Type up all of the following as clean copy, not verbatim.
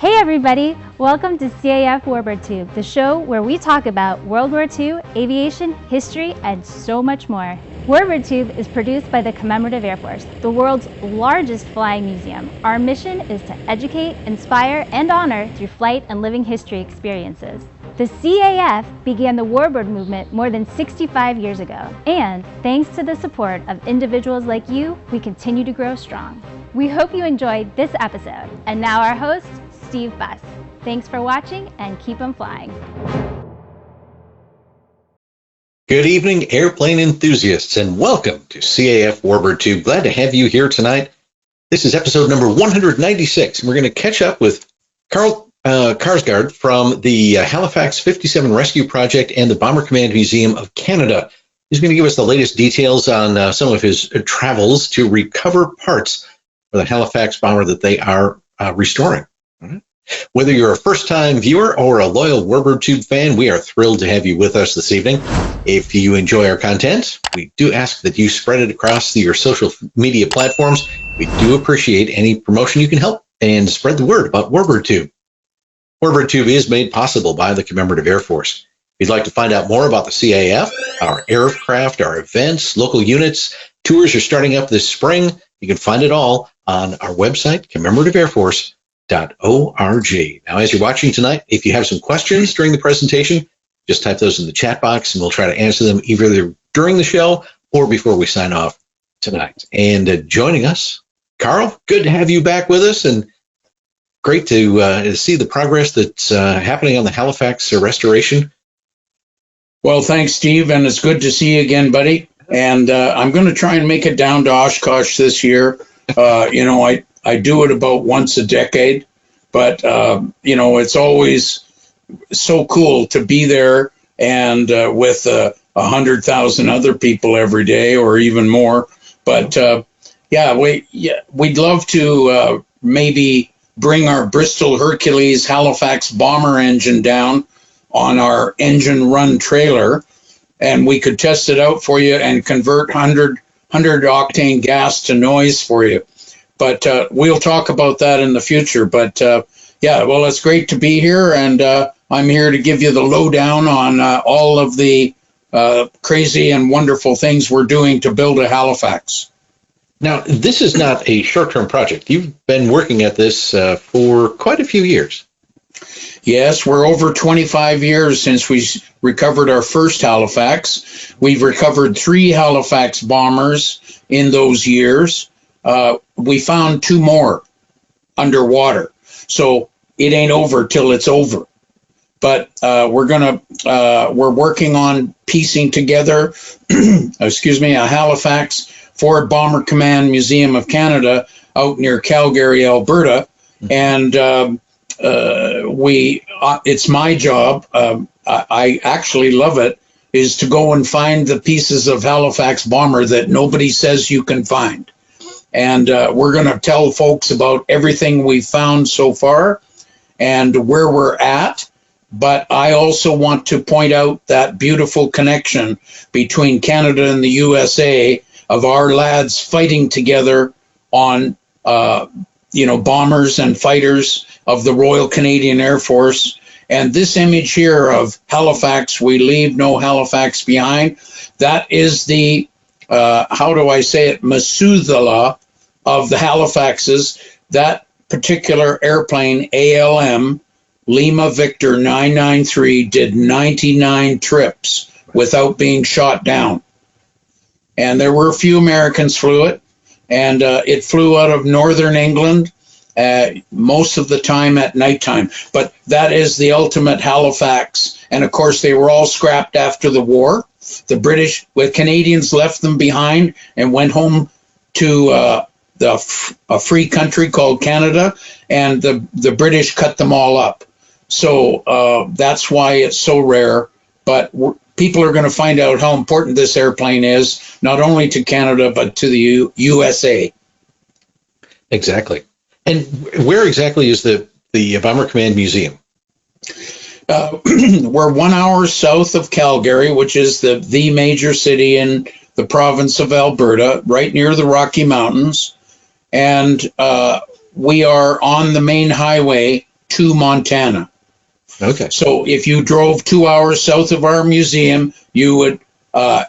Hey everybody, welcome to CAF Warbird Tube, the show where we talk about World War II, aviation, history, and so much more. Warbird Tube is produced by the Commemorative Air Force, the world's largest flying museum. Our mission is to educate, inspire, and honor through flight and living history experiences. The CAF began the warbird movement more than 65 years ago, and thanks to the support of individuals like you, we continue to grow strong. We hope you enjoyed this episode, and now our host, Steve Buss. Thanks for watching and keep 'em flying. Good evening, airplane enthusiasts, and welcome to CAF Warbird Tube. Glad to have you here tonight. This is episode number 196, and we're going to catch up with Carl Karsgaard from the Halifax 57 Rescue Project and the Bomber Command Museum of Canada. He's going to give us the latest details on some of his travels to recover parts for the Halifax bomber that they are restoring. Whether you're a first-time viewer or a loyal Warbird Tube fan, we are thrilled to have you with us this evening. If you enjoy our content, we do ask that you spread it across your social media platforms. We do appreciate any promotion you can help and spread the word about Warbird Tube. Warbird Tube is made possible by the Commemorative Air Force. If you'd like to find out more about the CAF, our aircraft, our events, local units, tours are starting up this spring. You can find it all on our website, commemorativeairforce.org. Now, as you're watching tonight, if you have some questions during the presentation, just type those in the chat box and we'll try to answer them either during the show or before we sign off tonight. And joining us, Carl, good to have you back with us, and great to see the progress that's happening on the Halifax restoration. Well, thanks, Steve, and it's good to see you again, buddy. And I'm going to try and make it down to Oshkosh this year. I do it about once a decade, but, it's always so cool to be there and with 100,000 other people every day or even more. But, we'd love to maybe bring our Bristol Hercules Halifax bomber engine down on our engine run trailer, and we could test it out for you and convert 100 octane gas to noise for you. But we'll talk about that in the future. But it's great to be here, and I'm here to give you the lowdown on all of the crazy and wonderful things we're doing to build a Halifax. Now, this is not a short-term project. You've been working at this for quite a few years. Yes, we're over 25 years since we recovered our first Halifax. We've recovered 3 Halifax bombers in those years. We found 2 more underwater, so it ain't over till it's over. But we're working on piecing together, a Halifax for Bomber Command Museum of Canada out near Calgary, Alberta, and it's my job. I actually love it, is to go and find the pieces of Halifax bomber that nobody says you can find. And we're going to tell folks about everything we've found so far and where we're at. But I also want to point out that beautiful connection between Canada and the USA of our lads fighting together on, bombers and fighters of the Royal Canadian Air Force. And this image here of Halifax, we leave no Halifax behind, that is the Methuselah of the Halifaxes. That particular airplane, ALM, Lima Victor 993, did 99 trips without being shot down. And there were a few Americans flew it, and it flew out of northern England most of the time at nighttime. But that is the ultimate Halifax. And of course, they were all scrapped after the war. The British, with Canadians, left them behind and went home to a free country called Canada, and the British cut them all up. So that's why it's so rare. But people are going to find out how important this airplane is, not only to Canada, but to the USA. Exactly. And where exactly is the Bomber Command Museum? We're 1 hour south of Calgary, which is the major city in the province of Alberta, right near the Rocky Mountains. And we are on the main highway to Montana. Okay. So if you drove 2 hours south of our museum, you would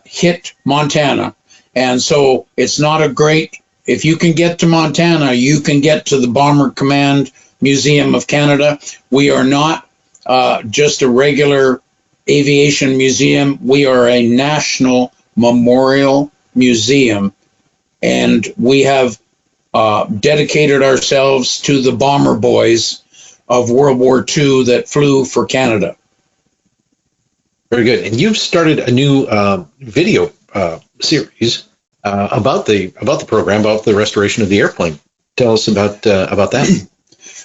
hit Montana. And so it's not a great, if you can get to Montana, you can get to the Bomber Command Museum of Canada. We are not just a regular aviation museum. We are a national memorial museum. And we have dedicated ourselves to the bomber boys of World War II that flew for Canada. Very good. And you've started a new video series about the program, about the restoration of the airplane. Tell us about that.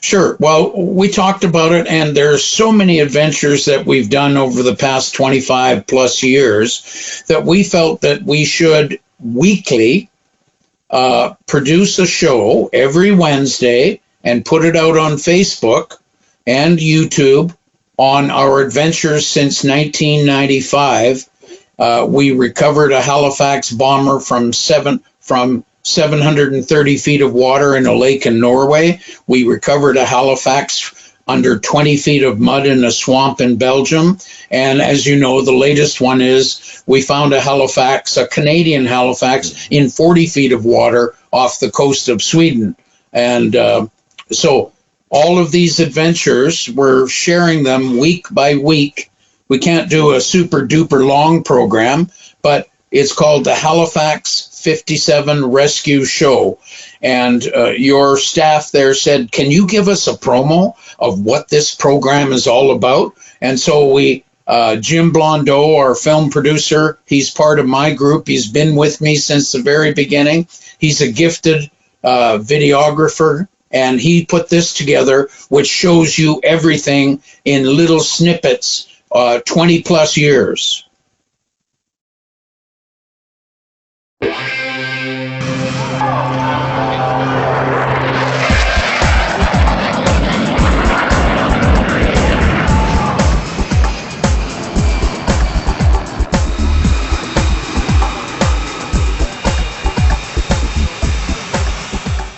Sure. Well, we talked about it, and there's so many adventures that we've done over the past 25 plus years that we felt that we should weekly produce a show every Wednesday and put it out on Facebook and YouTube on our adventures since 1995. We recovered a Halifax bomber from 730 feet of water in a lake in Norway. We recovered a Halifax under 20 feet of mud in a swamp in Belgium. And as you know, the latest one is we found a Halifax, a Canadian Halifax, in 40 feet of water off the coast of Sweden. And so all of these adventures, we're sharing them week by week. We can't do a super duper long program, but it's called the Halifax 57 Rescue Show. And your staff there said, can you give us a promo of what this program is all about? And so we, Jim Blondeau, our film producer, he's part of my group. He's been with me since the very beginning. He's a gifted videographer, and he put this together, which shows you everything in little snippets, 20 plus years.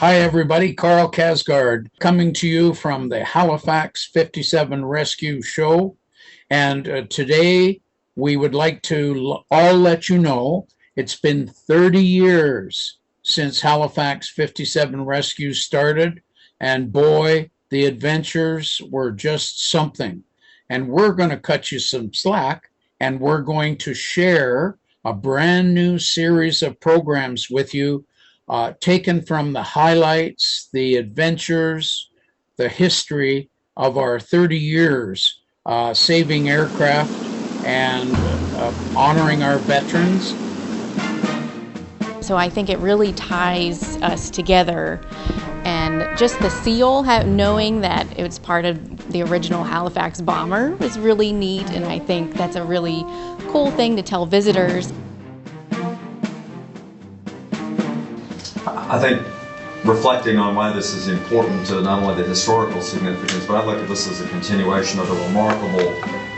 Hi, everybody. Carl Kasgard coming to you from the Halifax 57 Rescue Show. And today we would like to all let you know it's been 30 years since Halifax 57 Rescue started. And boy, the adventures were just something. And we're going to cut you some slack, and we're going to share a brand new series of programs with you, taken from the highlights, the adventures, the history of our 30 years saving aircraft and honoring our veterans. So I think it really ties us together, and just the seal, knowing that it's part of the original Halifax bomber, is really neat, and I think that's a really cool thing to tell visitors. I think reflecting on why this is important to not only the historical significance, but I look at this as a continuation of a remarkable,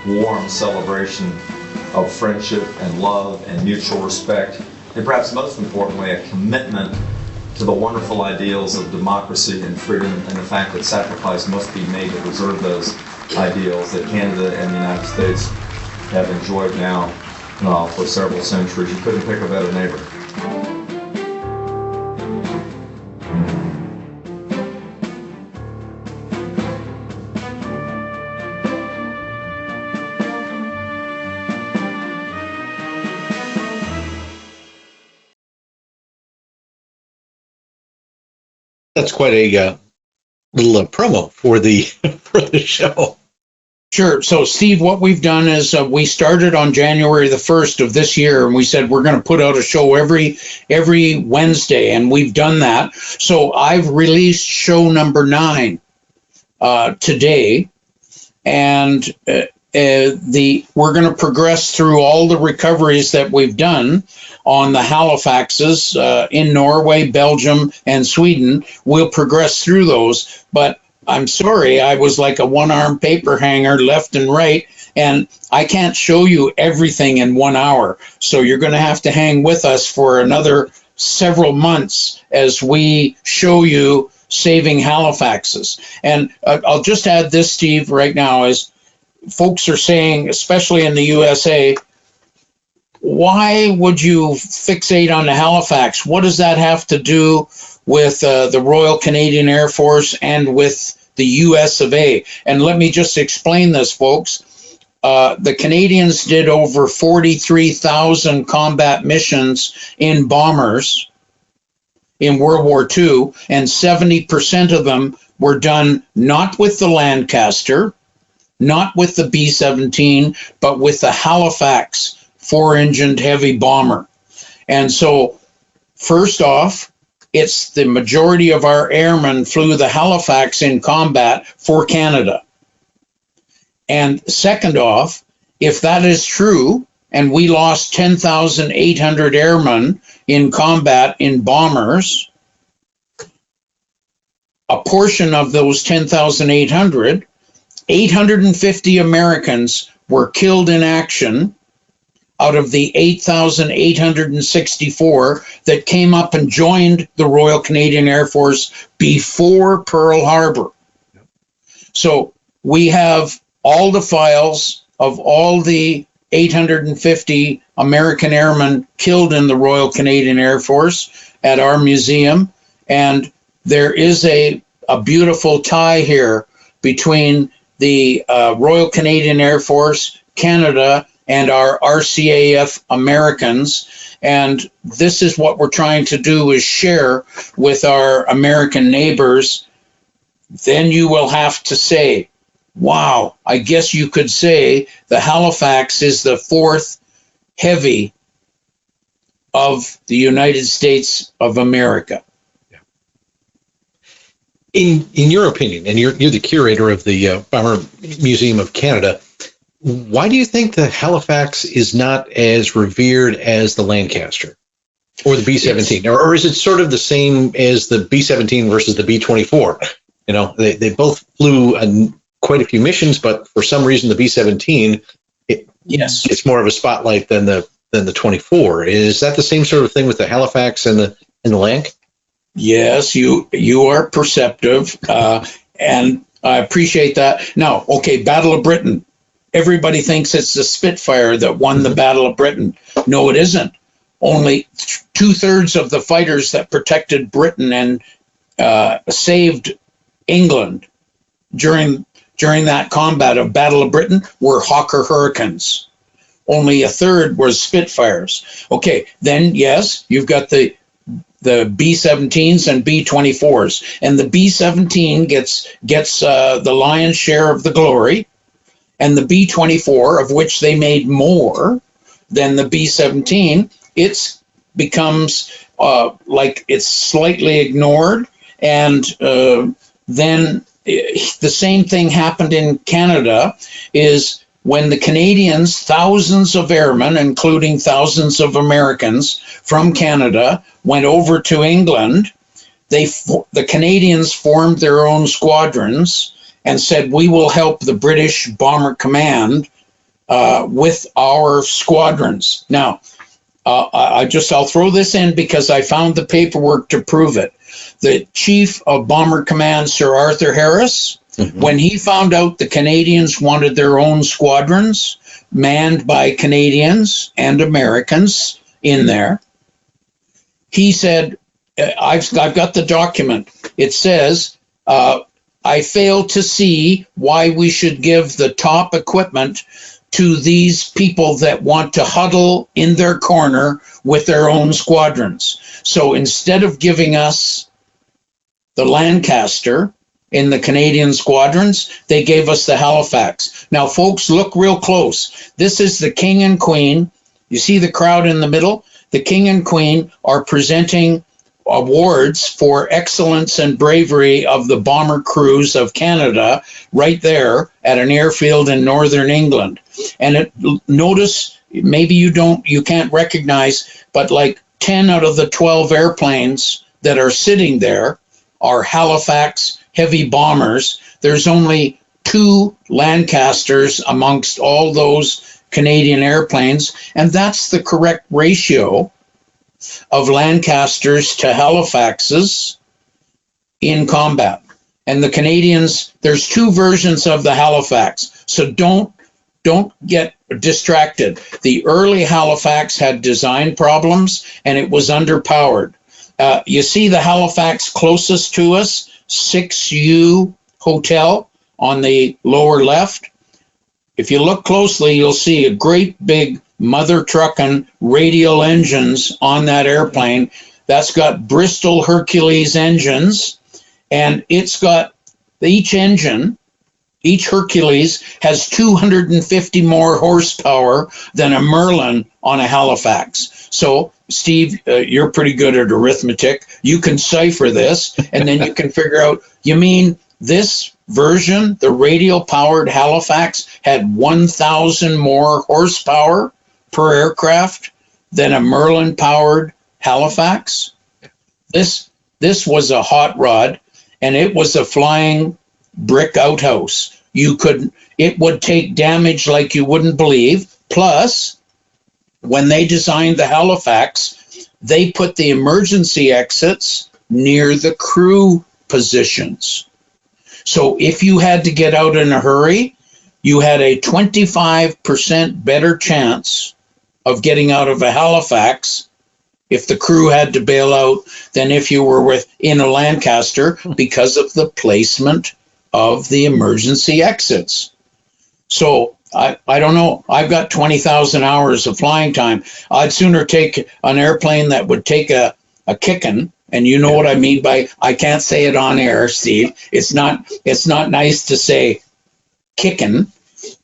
warm celebration of friendship and love and mutual respect, and perhaps most importantly, a commitment to the wonderful ideals of democracy and freedom, and the fact that sacrifice must be made to preserve those ideals that Canada and the United States have enjoyed now for several centuries. You couldn't pick a better neighbor. That's quite a little promo for the show. Sure. So, Steve, what we've done is we started on January the 1st of this year, and we said we're going to put out a show every Wednesday, and we've done that. So I've released show number 9 today, and we're going to progress through all the recoveries that we've done on the Halifaxes in Norway, Belgium, and Sweden. We'll progress through those, but I'm sorry, I was like a one-armed paper hanger left and right, and I can't show you everything in 1 hour. So you're going to have to hang with us for another several months as we show you saving Halifaxes. And I'll just add this, Steve, right now, as folks are saying, especially in the USA, why would you fixate on the Halifax? What does that have to do with the Royal Canadian Air Force and with the US of A? And let me just explain this, folks. The Canadians did over 43,000 combat missions in bombers in World War II, and 70% of them were done not with the Lancaster, not with the B-17, but with the Halifax four-engined heavy bomber. And so, first off, it's the majority of our airmen flew the Halifax in combat for Canada. And second off, if that is true, and we lost 10,800 airmen in combat in bombers, a portion of those 10,800, 850 Americans were killed in action out of the 8,864 that came up and joined the Royal Canadian Air Force before Pearl Harbor. So we have all the files of all the 850 American airmen killed in the Royal Canadian Air Force at our museum. And there is a beautiful tie here between the Royal Canadian Air Force, Canada, and our RCAF Americans. And this is what we're trying to do, is share with our American neighbors. Then you will have to say, wow, I guess you could say the Halifax is the fourth heavy of the United States of America. In your opinion, and you're the curator of the Bomber Museum of Canada, why do you think the Halifax is not as revered as the Lancaster or the B-17? Or is it sort of the same as the B-17 versus the B-24? You know, they both flew quite a few missions, but for some reason the B-17 it's more of a spotlight than the 24. Is that the same sort of thing with the Halifax and the Lanc? Yes, you are perceptive, and I appreciate that. Now, okay, Battle of Britain. Everybody thinks it's the Spitfire that won the Battle of Britain. No, it isn't. Only 2/3 of the fighters that protected Britain and saved England during that combat of Battle of Britain were Hawker Hurricanes. Only 1/3 was Spitfires. Okay, then yes, you've got the B-17s and B-24s, and the B-17 gets the lion's share of the glory, and the B-24, of which they made more than the B-17, it becomes like it's slightly ignored, and then the same thing happened in Canada. Is when the Canadians, thousands of airmen, including thousands of Americans from Canada, went over to England, the Canadians formed their own squadrons and said, we will help the British Bomber Command with our squadrons. Now, I'll throw this in because I found the paperwork to prove it. The Chief of Bomber Command, Sir Arthur Harris, when he found out the Canadians wanted their own squadrons manned by Canadians and Americans in there, he said, I've got the document. It says, I fail to see why we should give the top equipment to these people that want to huddle in their corner with their own squadrons. So instead of giving us the Lancaster in the Canadian squadrons, they gave us the Halifax. Now, folks, look real close. This is the King and Queen. You see the crowd in the middle? The King and Queen are presenting awards for excellence and bravery of the bomber crews of Canada right there at an airfield in northern England. And notice, maybe you can't recognize, but like 10 out of the 12 airplanes that are sitting there are Halifax heavy bombers. There's only 2 Lancasters amongst all those Canadian airplanes, and that's the correct ratio of Lancasters to Halifaxes. in combat. And the Canadians, there's two versions of the Halifax, so don't get distracted. The early Halifax had design problems and it was underpowered. You see the Halifax closest to us, 6U Hotel on the lower left. If you look closely, you'll see a great big mother trucking radial engines on that airplane. That's got Bristol Hercules engines, and it's got each engine, each Hercules has 250 more horsepower than a Merlin on a Halifax. So, Steve, you're pretty good at arithmetic. You can cipher this, and then you can figure out, you mean this version, the radial powered Halifax, had 1,000 more horsepower per aircraft than a Merlin powered Halifax? This was a hot rod, and it was a flying brick outhouse. It would take damage like you wouldn't believe. Plus, when they designed the Halifax, they put the emergency exits near the crew positions. So if you had to get out in a hurry, you had a 25% better chance of getting out of a Halifax if the crew had to bail out than if you were in a Lancaster, because of the placement of the emergency exits. So I don't know. I've got 20,000 hours of flying time. I'd sooner take an airplane that would take a kicking. And you know what I mean by, I can't say it on air, Steve. It's not nice to say kicking,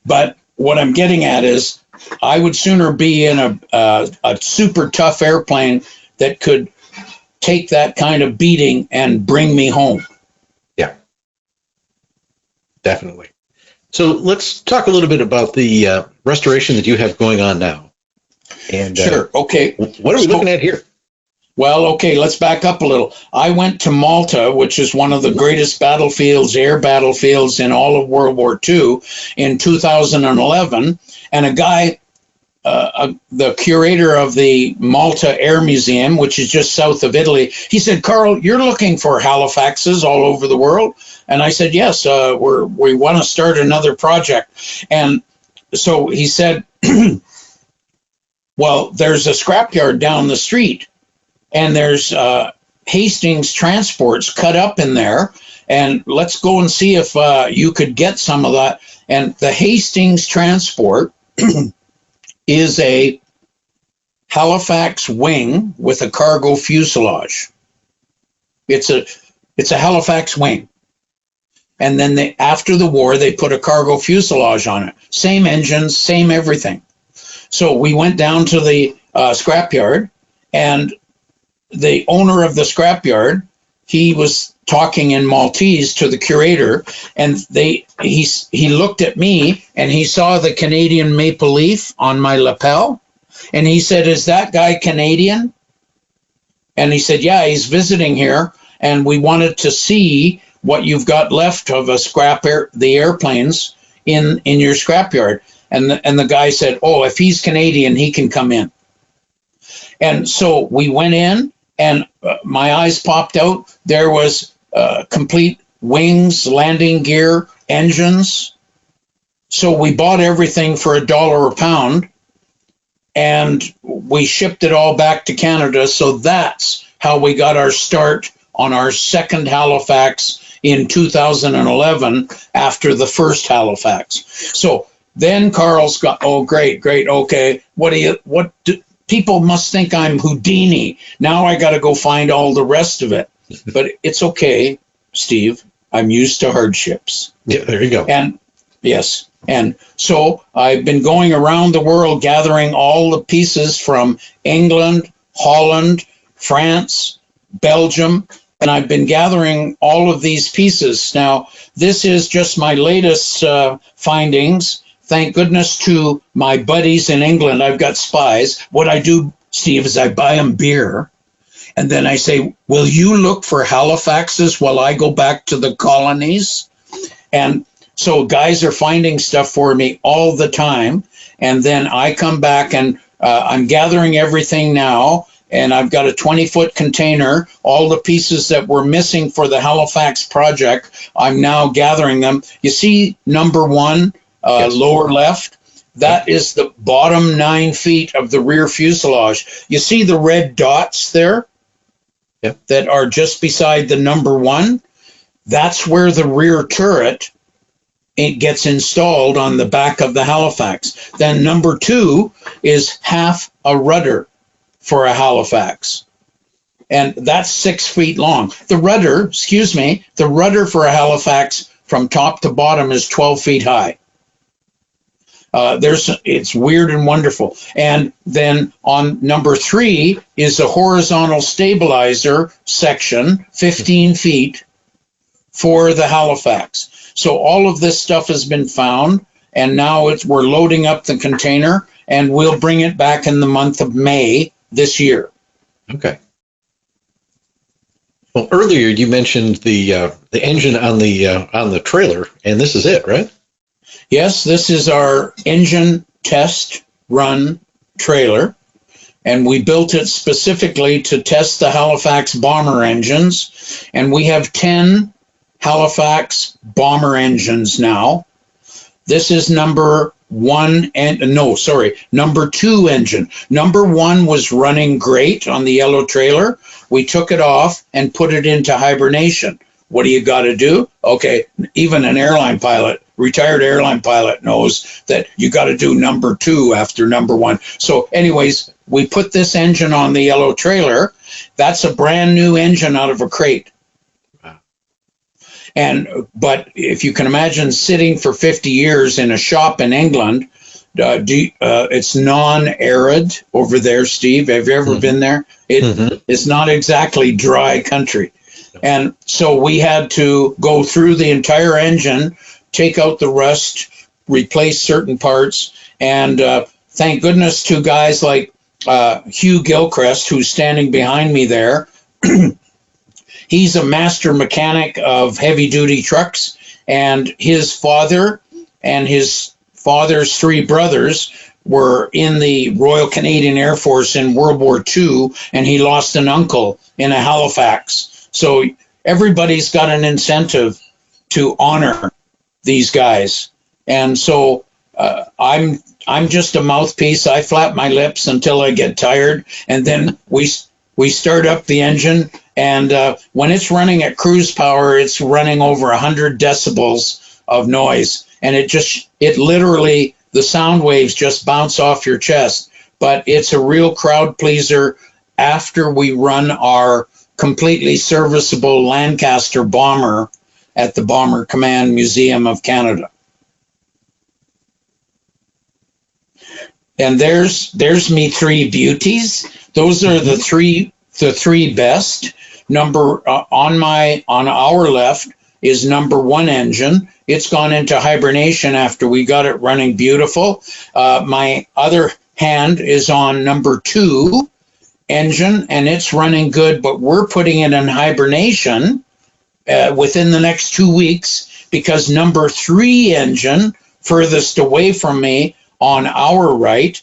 but what I'm getting at is I would sooner be in a super tough airplane that could take that kind of beating and bring me home. Yeah, definitely. So let's talk a little bit about the restoration that you have going on now. And sure. Okay. What are we looking at here? Well, okay, let's back up a little. I went to Malta, which is one of the greatest battlefields, air battlefields in all of World War II, in 2011. And a guy, the curator of the Malta Air Museum, which is just south of Italy, he said, "Carl, you're looking for Halifaxes all over the world?" And I said, "Yes, we want to start another project." And so he said, "Well, there's a scrapyard down the street. And there's Hastings transports cut up in there, and let's go and see if you could get some of that." And the Hastings transport is a Halifax wing with a cargo fuselage. It's a Halifax wing. And then after the war, they put a cargo fuselage on it. Same engines, same everything. So we went down to the scrapyard, and the owner of the scrapyard, he was talking in Maltese to the curator, and he looked at me and he saw the Canadian maple leaf on my lapel, and he said, "Is that guy Canadian?" And he said, "Yeah, he's visiting here, and we wanted to see what you've got left of the airplanes in your scrapyard." And the guy said, "Oh, if he's Canadian, he can come in." And so we went in, and my eyes popped out. There was complete wings, landing gear, engines. So we bought everything for $1 a pound, and we shipped it all back to Canada. So that's how we got our start on our second Halifax in 2011 after the first Halifax. So then Carl's got, "Oh, great, okay. People must think I'm Houdini. Now I got to go find all the rest of it." But it's okay, Steve. I'm used to hardships. Yeah, there you go. And yes. And so I've been going around the world gathering all the pieces from England, Holland, France, Belgium, and I've been gathering all of these pieces. Now, this is just my latest findings. Thank goodness to my buddies in England. I've got spies. What I do, Steve, is I buy them beer, and then I say, "Will you look for Halifaxes while I go back to the colonies?" And so guys are finding stuff for me all the time, and then I come back and I'm gathering everything now, and I've got a 20-foot container. All the pieces that were missing for the Halifax project, I'm now gathering them. You see number 1, Yes. lower left? That is the bottom 9 feet of the rear fuselage. You see the red dots there? Yep. That are just beside the number 1? That's where the rear turret, it gets installed on the back of the Halifax. Then number 2 is half a rudder for a Halifax. And that's 6 feet long. The rudder for a Halifax from top to bottom is 12 feet high. It's weird and wonderful. And then on number 3 is a horizontal stabilizer section, 15 feet for the Halifax. So all of this stuff has been found, and now we're loading up the container, and we'll bring it back in the month of May this year. Okay. Well, earlier you mentioned the engine on the trailer, and this is it, right? Yes, this is our engine test run trailer, and we built it specifically to test the Halifax bomber engines, and we have 10 Halifax bomber engines now. This is number 2 engine. Number 1 was running great on the yellow trailer. We took it off and put it into hibernation. What do you got to do? Okay, even an airline pilot, retired airline pilot, knows that you got to do number 2 after number 1. So anyways, we put this engine on the yellow trailer. That's a brand new engine out of a crate. But if you can imagine sitting for 50 years in a shop in England, it's non-arid over there, Steve. Have you ever been there? It's not exactly dry country. And so we had to go through the entire engine, take out the rust, replace certain parts, and thank goodness to guys like Hugh Gilchrist, who's standing behind me there. He's a master mechanic of heavy-duty trucks, and his father and his father's 3 brothers were in the Royal Canadian Air Force in World War II, and he lost an uncle in a Halifax. So everybody's got an incentive to honor these guys. And so I'm just a mouthpiece. I flap my lips until I get tired, and then we start up the engine, and when it's running at cruise power, it's running over 100 decibels of noise, and it literally, the sound waves just bounce off your chest. But it's a real crowd pleaser after we run our completely serviceable Lancaster bomber at the Bomber Command Museum of Canada. And there's me 3 beauties. Those are the three best. On our left is number 1 engine. It's gone into hibernation after we got it running beautiful. My other hand is on number 2 engine, and it's running good, but we're putting it in hibernation within the next 2 weeks, because number 3 engine, furthest away from me on our right,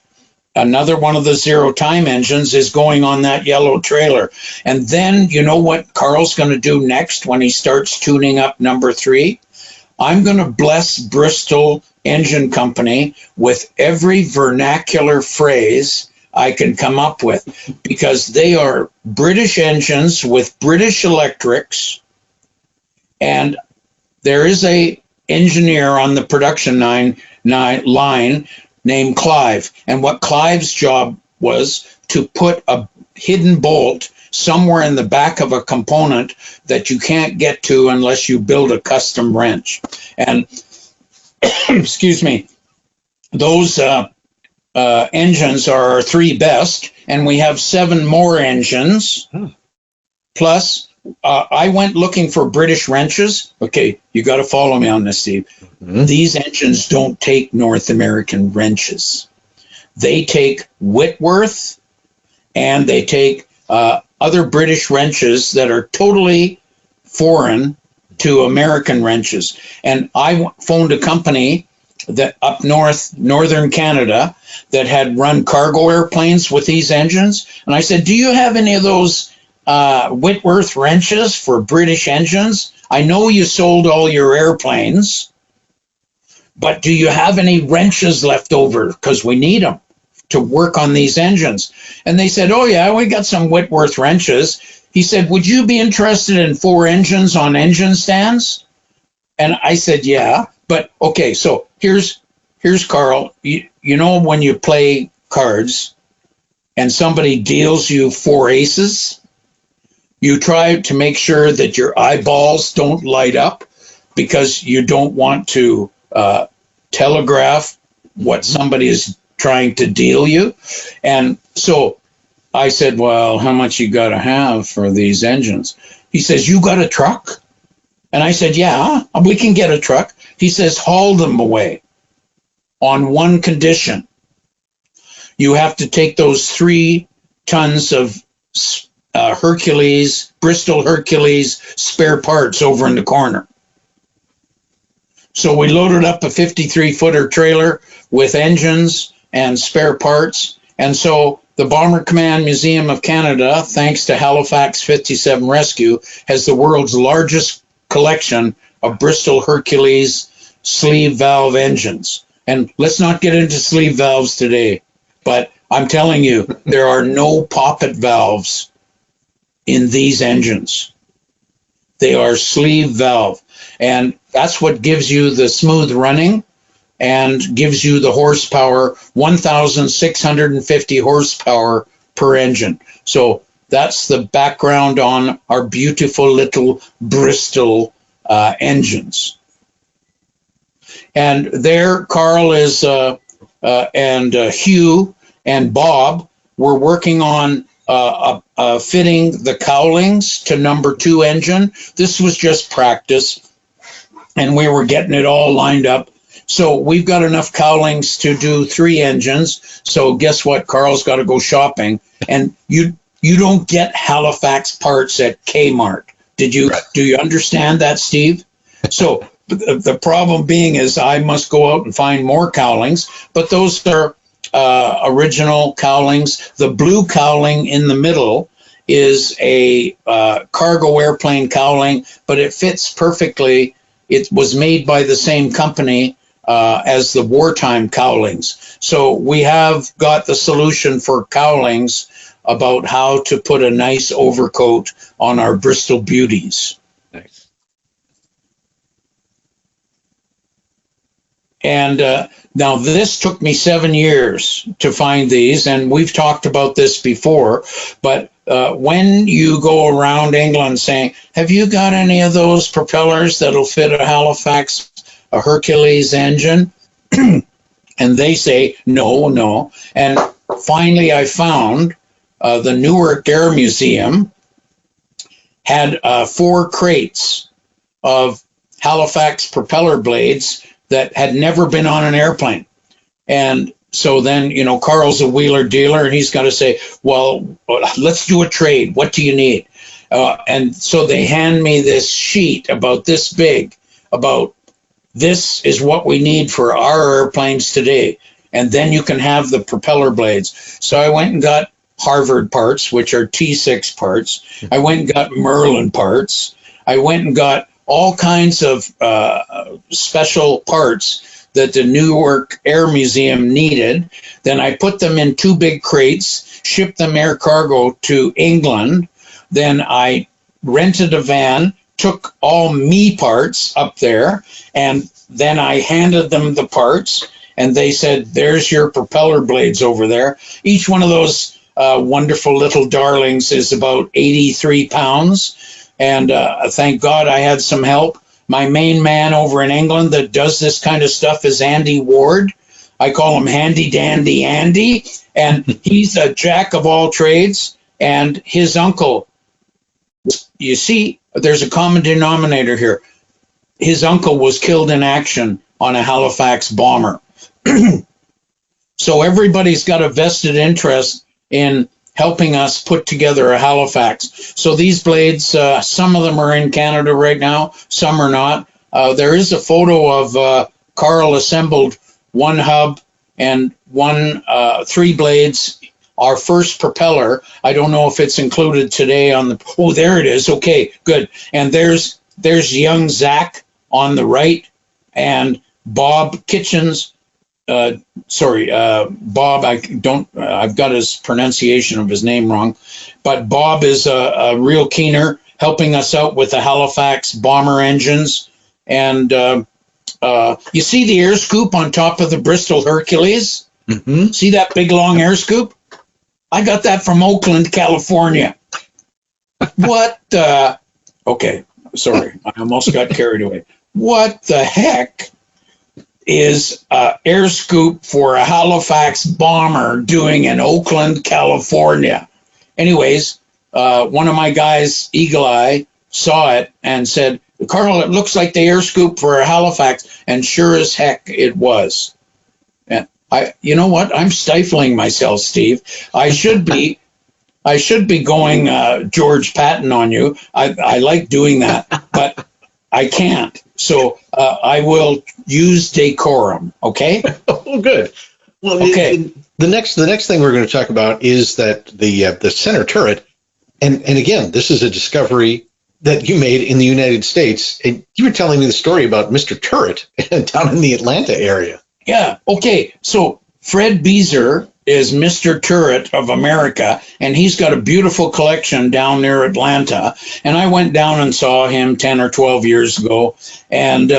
another one of the zero-time engines, is going on that yellow trailer. And then, you know what Carl's going to do next when he starts tuning up number 3? I'm going to bless Bristol Engine Company with every vernacular phrase I can come up with, because they are British engines with British electrics, and there is a engineer on the production line named Clive, and what Clive's job was to put a hidden bolt somewhere in the back of a component that you can't get to unless you build a custom wrench. And excuse me, those engines are our 3 best, and we have 7 more engines. Plus, I went looking for British wrenches. Okay, you got to follow me on this, Steve. These engines don't take North American wrenches. They take Whitworth, and they take other British wrenches that are totally foreign to American wrenches. And I phoned a company that up northern Canada, that had run cargo airplanes with these engines. And I said, do you have any of those Whitworth wrenches for British engines? I know you sold all your airplanes, but do you have any wrenches left over? Because we need them to work on these engines. And they said, oh yeah, we got some Whitworth wrenches. He said, would you be interested in 4 engines on engine stands? And I said, yeah, but okay, so here's Carl. You know when you play cards and somebody deals you 4 aces, you try to make sure that your eyeballs don't light up because you don't want to telegraph what somebody is trying to deal you. And so I said, well, how much you got to have for these engines? He says, you got a truck? And I said, yeah, we can get a truck. He says, haul them away on one condition. You have to take those 3 tons of Bristol Hercules spare parts over in the corner. So we loaded up a 53-footer trailer with engines and spare parts. And so the Bomber Command Museum of Canada, thanks to Halifax 57 Rescue, has the world's largest collection of Bristol Hercules sleeve valve engines. And let's not get into sleeve valves today, but I'm telling you, there are no poppet valves in these engines. They are sleeve valve. And that's what gives you the smooth running and gives you the horsepower, 1,650 horsepower per engine. So that's the background on our beautiful little Bristol engines. And there, Carl is and Hugh and Bob were working on fitting the cowlings to number 2 engine. This was just practice, and we were getting it all lined up. So we've got enough cowlings to do 3 engines. So guess what? Carl's got to go shopping, and you don't get Halifax parts at Kmart. Do you understand that, Steve? So the problem being is I must go out and find more cowlings, but those are original cowlings. The blue cowling in the middle is a cargo airplane cowling, but it fits perfectly. It was made by the same company as the wartime cowlings. So we have got the solution for cowlings about how to put a nice overcoat on our Bristol beauties. Nice. And now this took me 7 years to find these, and we've talked about this before, but when you go around England saying, have you got any of those propellers that'll fit a Halifax, a Hercules engine? And they say, no. And finally I found the Newark Air Museum had 4 crates of Halifax propeller blades that had never been on an airplane. And so then, Carl's a wheeler dealer, and he's got to say, well, let's do a trade. What do you need? And so they hand me this sheet about this big, about this is what we need for our airplanes today. And then you can have the propeller blades. So I went and got Harvard parts, which are T6 parts. I went and got Merlin parts. I went and got all kinds of special parts that the Newark Air Museum needed. Then I put them in 2 big crates, shipped them air cargo to England. Then I rented a van, took all me parts up there, and then I handed them the parts, and they said, there's your propeller blades over there. Each one of those wonderful little darlings is about 83 pounds. And thank God I had some help. My main man over in England that does this kind of stuff is Andy Ward. I call him Handy Dandy Andy. And he's a jack of all trades. And his uncle, you see, there's a common denominator here. His uncle was killed in action on a Halifax bomber. So everybody's got a vested interest in helping us put together a Halifax. So these blades, some of them are in Canada right now, some are not. There is a photo of Carl assembled one hub and three blades. Our first propeller, I don't know if it's included today on the, oh, there it is. Okay, good. And there's young Zach on the right, and Bob Kitchens, Bob, I've got his pronunciation of his name wrong, but Bob is a real keener, helping us out with the Halifax bomber engines. And you see the air scoop on top of the Bristol Hercules? Mm-hmm. See that big long air scoop? I got that from Oakland, California. What the? Okay, sorry, I almost got carried away. What the heck is an air scoop for a Halifax bomber doing in Oakland, California? Anyways, one of my guys, Eagle Eye, saw it and said, Carl, it looks like the air scoop for a Halifax, and sure as heck it was. And you know what? I'm stifling myself, Steve. I should be going George Patton on you. I like doing that, but I can't. So I will use decorum. Okay. Oh, good. Well, okay. The next thing we're going to talk about is that the center turret, and again, this is a discovery that you made in the United States. And you were telling me the story about Mr. Turret down in the Atlanta area. Yeah. Okay. So Fred Beezer is Mr. Turret of America, and he's got a beautiful collection down near Atlanta. And I went down and saw him 10 or 12 years ago, and we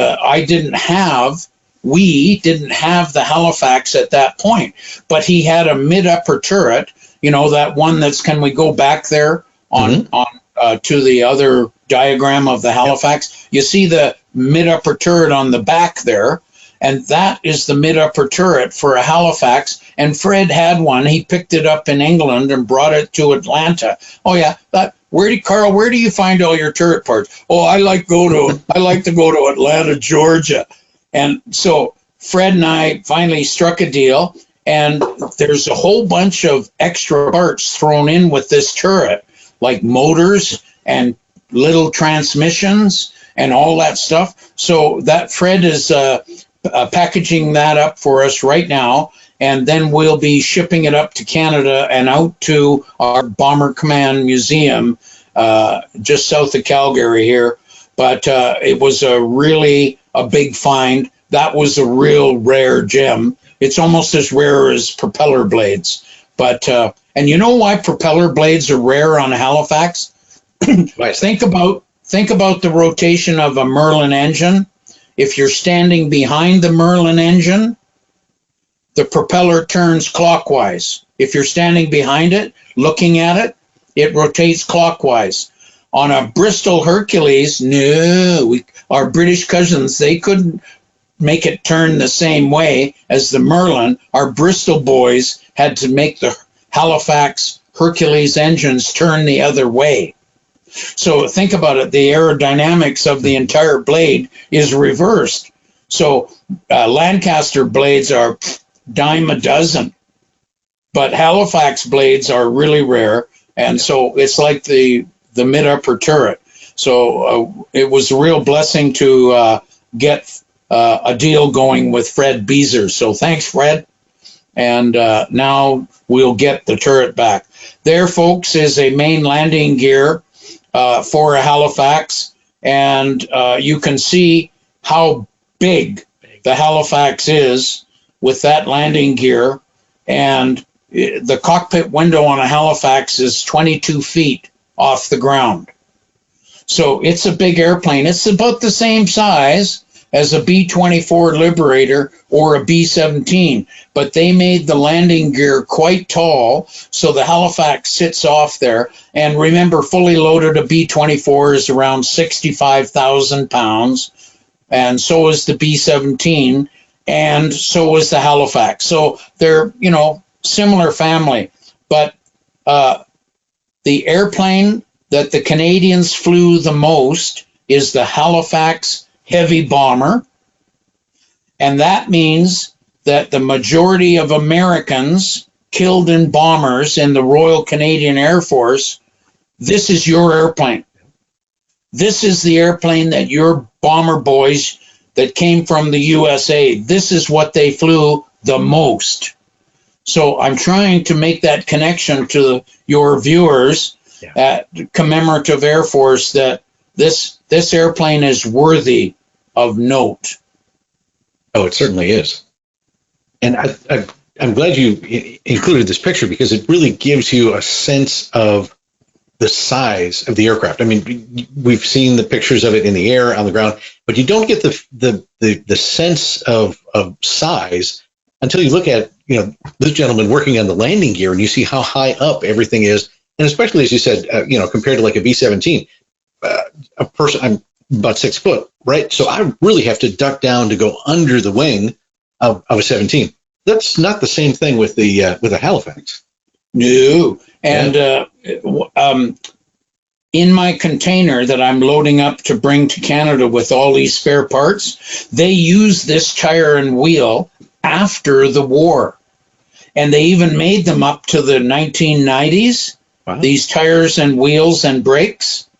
didn't have the Halifax at that point, but he had a mid-upper turret, you know, that one that's, can we go back there on to the other diagram of the Halifax? You see the mid-upper turret on the back there, and that is the mid-upper turret for a Halifax. And Fred had one. He picked it up in England and brought it to Atlanta. Oh yeah, where do you find all your turret parts? Oh, I like to go to Atlanta, Georgia. And so Fred and I finally struck a deal, and there's a whole bunch of extra parts thrown in with this turret, like motors and little transmissions and all that stuff. So that Fred is packaging that up for us right now, and then we'll be shipping it up to Canada and out to our Bomber Command Museum just south of Calgary here. But it was a big find. That was a real rare gem. It's almost as rare as propeller blades. But and you know why propeller blades are rare on Halifax? Think about the rotation of a Merlin engine. If you're standing behind the Merlin engine, the propeller turns clockwise. If you're standing behind it, looking at it, it rotates clockwise. On a Bristol Hercules, our British cousins, they couldn't make it turn the same way as the Merlin. Our Bristol boys had to make the Halifax Hercules engines turn the other way. So think about it. The aerodynamics of the entire blade is reversed. So Lancaster blades are dime a dozen, but Halifax blades are really rare. And so it's like the mid-upper turret. So it was a real blessing to get a deal going with Fred Beezer. So thanks, Fred. And now we'll get the turret back. There, folks, is a main landing gear for a Halifax. And you can see how big the Halifax is with that landing gear. And the cockpit window on a Halifax is 22 feet off the ground. So it's a big airplane. It's about the same size as a B-24 Liberator or a B-17, but they made the landing gear quite tall, so the Halifax sits off there. And remember, fully loaded a B-24 is around 65,000 pounds, and so is the B-17, and so is the Halifax. So they're, similar family, but the airplane that the Canadians flew the most is the Halifax Heavy Bomber, and that means that the majority of Americans killed in bombers in the Royal Canadian Air Force, this is your airplane. This is the airplane that your bomber boys that came from the USA. This is what they flew the most. So I'm trying to make that connection to your viewers at Commemorative Air Force that this airplane is worthy of note. Oh, it certainly is. And I'm glad you included this picture because it really gives you a sense of the size of the aircraft. I mean, we've seen the pictures of it in the air, on the ground, but you don't get the sense of size until you look at, this gentleman working on the landing gear and you see how high up everything is. And especially, as you said, compared to like a B-17, a person, I'm about 6 foot, right? So I really have to duck down to go under the wing of a 17. That's not the same thing with a Halifax. No. And in my container that I'm loading up to bring to Canada with all these spare parts, they use this tire and wheel after the war. And they even made them up to the 1990s, wow. These tires and wheels and brakes.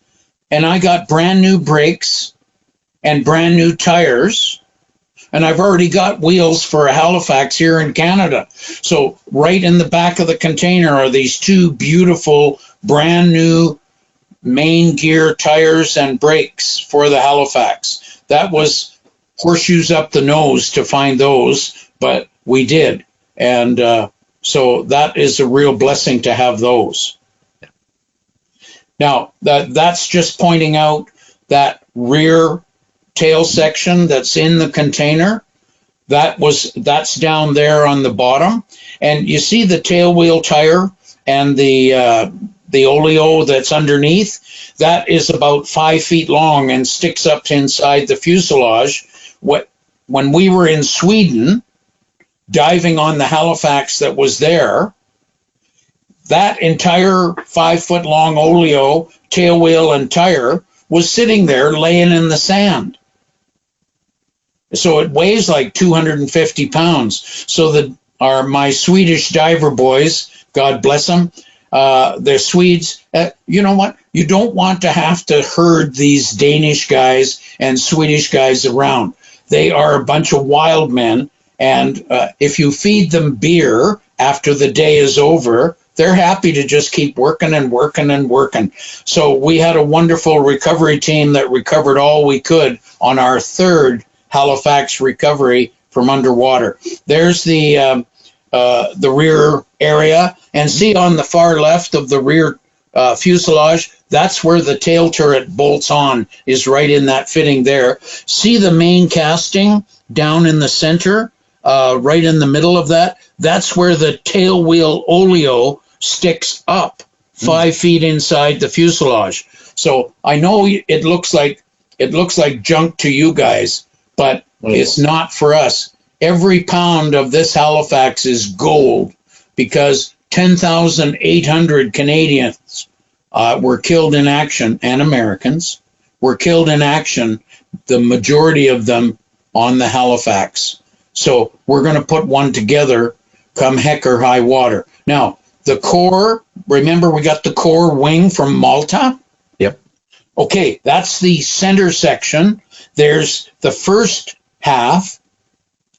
And I got brand new brakes and brand new tires. And I've already got wheels for a Halifax here in Canada. So right in the back of the container are these two beautiful brand new main gear tires and brakes for the Halifax. That was horseshoes up the nose to find those, but we did. And so that is a real blessing to have those. Now, that's just pointing out that rear tail section that's in the container. That's down there on the bottom. And you see the tail wheel tire and the oleo that's underneath. That is about 5 feet long and sticks up inside the fuselage. When we were in Sweden, diving on the Halifax that was there, that entire 5 foot long oleo, tail wheel, and tire was sitting there laying in the sand. So it weighs like 250 pounds. So my Swedish diver boys, God bless them, they're Swedes. You know what? You don't want to have to herd these Danish guys and Swedish guys around. They are a bunch of wild men. And if you feed them beer after the day is over, they're happy to just keep working and working and working. So we had a wonderful recovery team that recovered all we could on our third Halifax recovery from underwater. There's the rear area, and see on the far left of the rear fuselage, that's where the tail turret bolts on, is right in that fitting there. See the main casting down in the center, right in the middle of that? That's where the tail wheel oleo sticks up 5 feet inside the fuselage. So I know it looks like junk to you guys, but it's not for us. Every pound of this Halifax is gold because 10,800 Canadians were killed in action, and Americans were killed in action, the majority of them on the Halifax. So we're going to put one together come heck or high water. Now, the core, remember we got the core wing from Malta? Yep. Okay, that's the center section. There's the first half.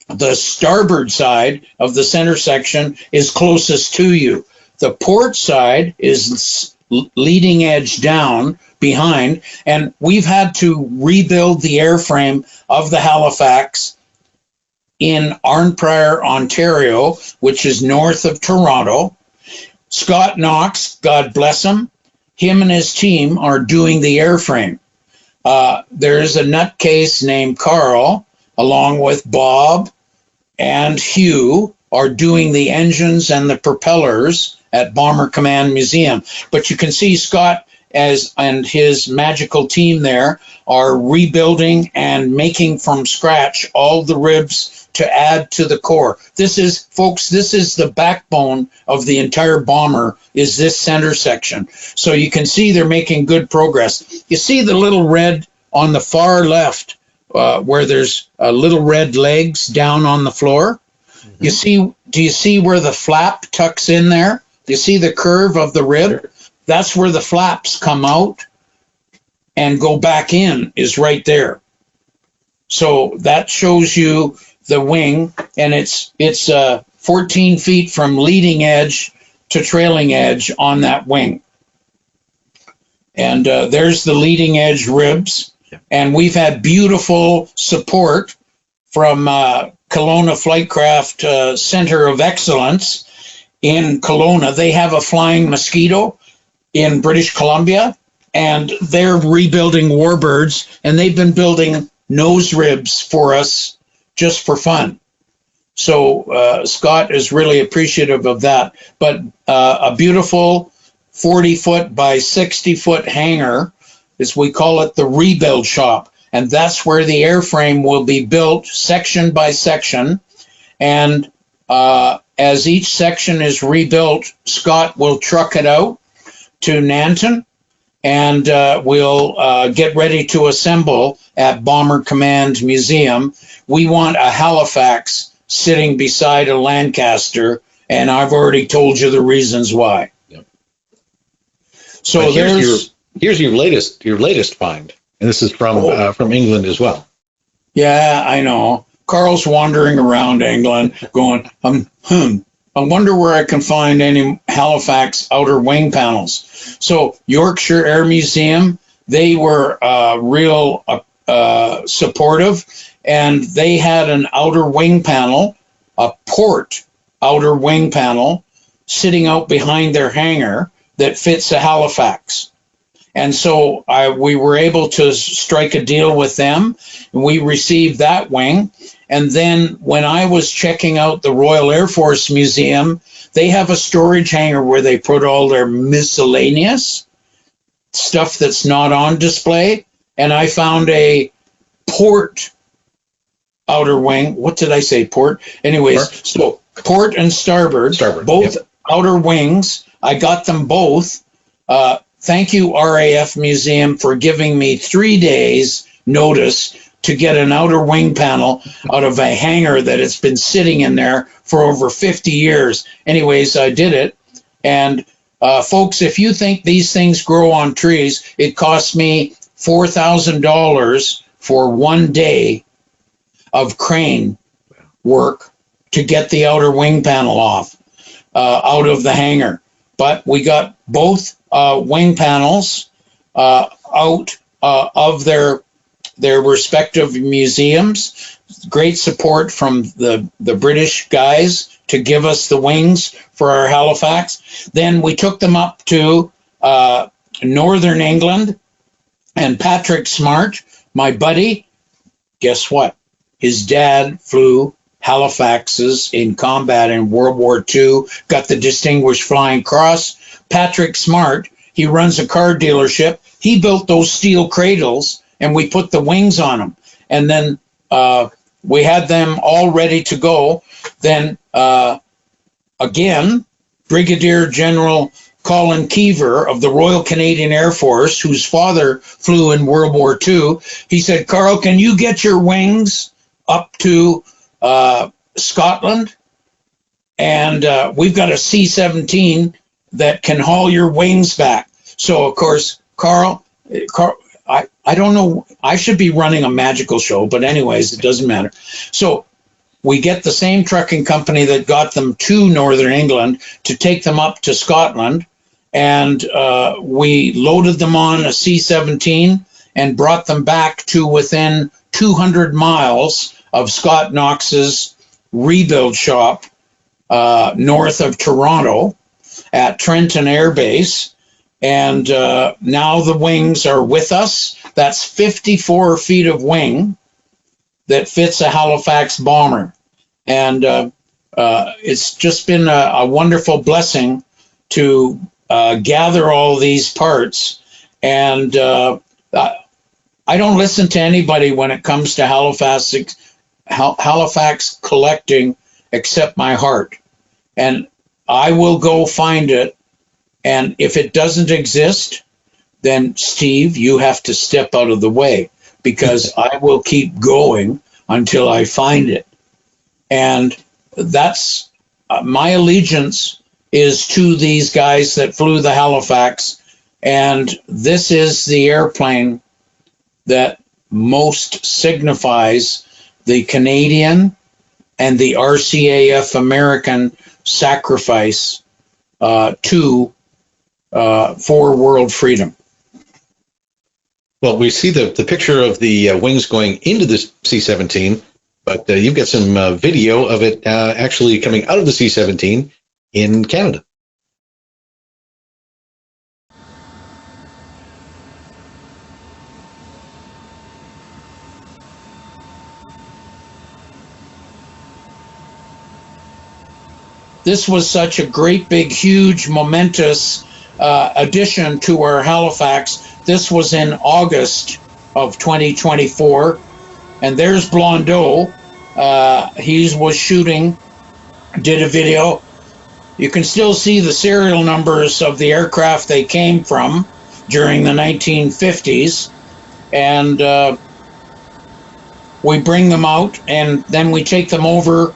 The starboard side of the center section is closest to you. The port side is leading edge down behind, and we've had to rebuild the airframe of the Halifax in Arnprior, Ontario, which is north of Toronto. Scott Knox, God bless him and his team are doing the airframe. There's a nutcase named Carl, along with Bob and Hugh, are doing the engines and the propellers at Bomber Command Museum. But you can see Scott and his magical team there are rebuilding and making from scratch all the ribs to add to the core. This is, folks, this is the backbone of the entire bomber, is this center section. So you can see they're making good progress. You see the little red on the far left, where there's little red legs down on the floor? Mm-hmm. Do you see where the flap tucks in there? Do you see the curve of the rib? Sure. That's where the flaps come out and go back in, is right there. So that shows you the wing, and it's 14 feet from leading edge to trailing edge on that wing. And there's the leading edge ribs. And we've had beautiful support from Kelowna Flightcraft Center of Excellence in Kelowna. They have a flying mosquito in British Columbia, and they're rebuilding warbirds, and they've been building nose ribs for us just for fun. So Scott is really appreciative of that. But a beautiful 40-foot by 60-foot hangar, as we call it, the rebuild shop. And that's where the airframe will be built section by section. And as each section is rebuilt, Scott will truck it out to Nanton, and we'll get ready to assemble at Bomber Command Museum. We want a Halifax sitting beside a Lancaster, and I've already told you the reasons why. Yep. So here's your latest find, and this is from England as well. Yeah, I know. Carl's wandering around England, going, I wonder where I can find any Halifax outer wing panels. So Yorkshire Air Museum, they were real supportive, and they had an outer wing panel, a port outer wing panel, sitting out behind their hangar that fits a Halifax. And so we were able to strike a deal with them, and we received that wing. And then when I was checking out the Royal Air Force Museum, they have a storage hangar where they put all their miscellaneous stuff that's not on display. And I found a port outer wing. What did I say? Port? Anyways, so port and starboard both outer wings. I got them both. Thank you, RAF Museum, for giving me 3 days notice to get an outer wing panel out of a hangar that it's been sitting in there for over 50 years. Anyways, I did it. And folks, if you think these things grow on trees, it cost me $4,000 for 1 day of crane work to get the outer wing panel off out of the hangar. But we got both wing panels out of their respective museums. Great support from the British guys to give us the wings for our Halifax. Then we took them up to Northern England, and Patrick Smart, my buddy, guess what? His dad flew Halifaxes in combat in World War II, got the Distinguished Flying Cross. Patrick Smart, he runs a car dealership. He built those steel cradles, and we put the wings on them. And then we had them all ready to go. Then again, Brigadier General Colin Keever of the Royal Canadian Air Force, whose father flew in World War II, he said, Carl, can you get your wings up to Scotland? And we've got a C-17 that can haul your wings back. So, of course, Carl, I don't know, I should be running a magical show, but anyways, it doesn't matter. So we get the same trucking company that got them to Northern England to take them up to Scotland, and we loaded them on a C-17 and brought them back to within 200 miles of Scott Knox's rebuild shop north of Toronto at Trenton Air Base. And now the wings are with us. That's 54 feet of wing that fits a Halifax bomber. And it's just been a wonderful blessing to gather all these parts. And I don't listen to anybody when it comes to Halifax collecting except my heart. And I will go find it. And if it doesn't exist, then Steve, you have to step out of the way, because I will keep going until I find it. And that's my allegiance is to these guys that flew the Halifax. And this is the airplane that most signifies the Canadian and the RCAF American sacrifice for world freedom. Well, we see the picture of the wings going into the C-17, but you've got some video of it actually coming out of the C-17 in Canada. This was such a great, big, huge, momentous addition to our Halifax. This was in August of 2024. And there's Blondeau. He was shooting, did a video. You can still see the serial numbers of the aircraft they came from during the 1950s. And we bring them out, and then we take them over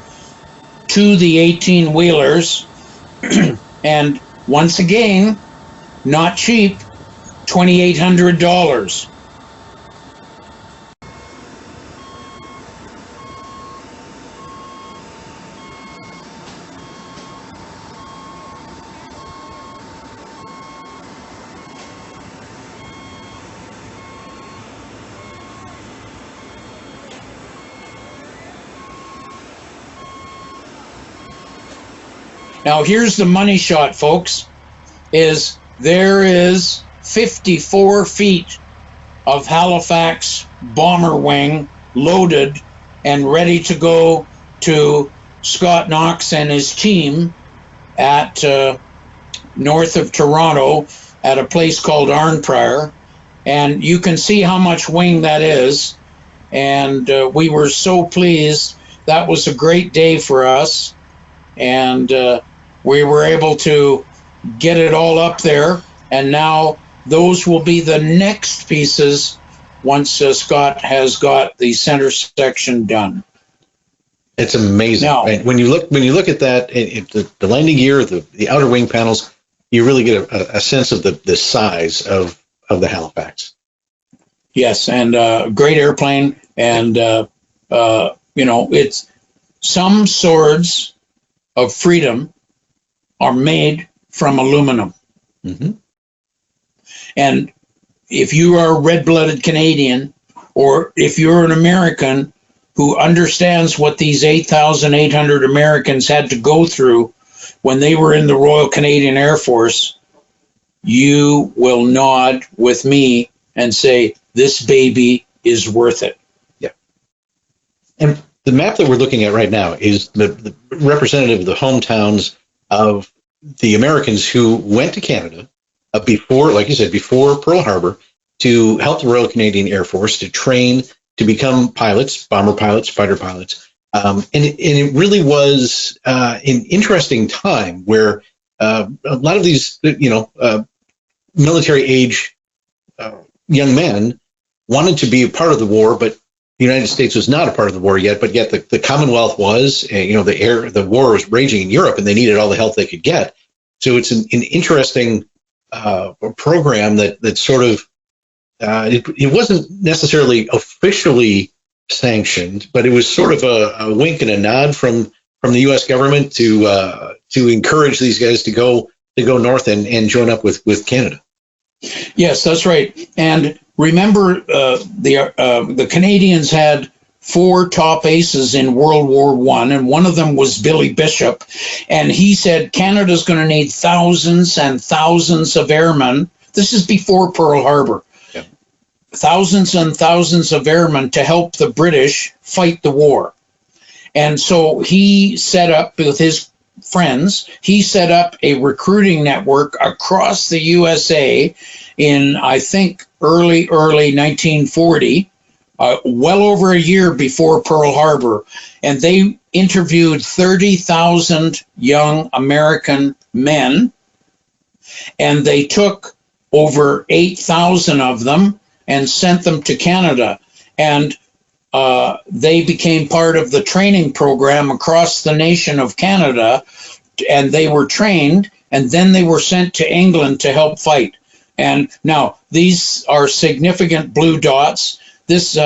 to the 18-wheelers, and once again, not cheap, $2,800. Now here's the money shot, folks, is there is 54 feet of Halifax bomber wing loaded and ready to go to Scott Knox and his team at north of Toronto at a place called Arnprior. And you can see how much wing that is. And we were so pleased. That was a great day for us. And we were able to get it all up there, and now those will be the next pieces once Scott has got the center section done. It's amazing. Now, right? When you look at that, the landing gear, the outer wing panels, you really get a sense of the size of the Halifax. Yes, and great airplane, and it's some swords of freedom are made from aluminum. Mm-hmm. And if you are a red-blooded Canadian, or if you're an American who understands what these 8,800 Americans had to go through when they were in the Royal Canadian Air Force, you will nod with me and say, this baby is worth it. Yeah. And the map that we're looking at right now is the representative of the hometowns of the Americans who went to Canada before, like you said, before Pearl Harbor, to help the Royal Canadian Air Force to train to become pilots, bomber pilots, fighter pilots. And it really was an interesting time where a lot of these, military age young men wanted to be a part of the war, but the United States was not a part of the war yet, but yet the Commonwealth was. The war was raging in Europe, and they needed all the help they could get. So it's an interesting program that sort of it wasn't necessarily officially sanctioned, but it was sort of a wink and a nod from the U.S. government to encourage these guys to go north and join up with Canada. Yes, that's right. And remember, the Canadians had 4 top aces in World War I, and one of them was Billy Bishop. And he said Canada's going to need thousands and thousands of airmen. This is before Pearl Harbor. Yeah. Thousands and thousands of airmen to help the British fight the war. And so he set up with his friends, he set up a recruiting network across the USA in, I think, early 1940, well over a year before Pearl Harbor. And they interviewed 30,000 young American men, and they took over 8,000 of them and sent them to Canada. And they became part of the training program across the nation of Canada, and they were trained, and then they were sent to England to help fight. And now these are significant blue dots. this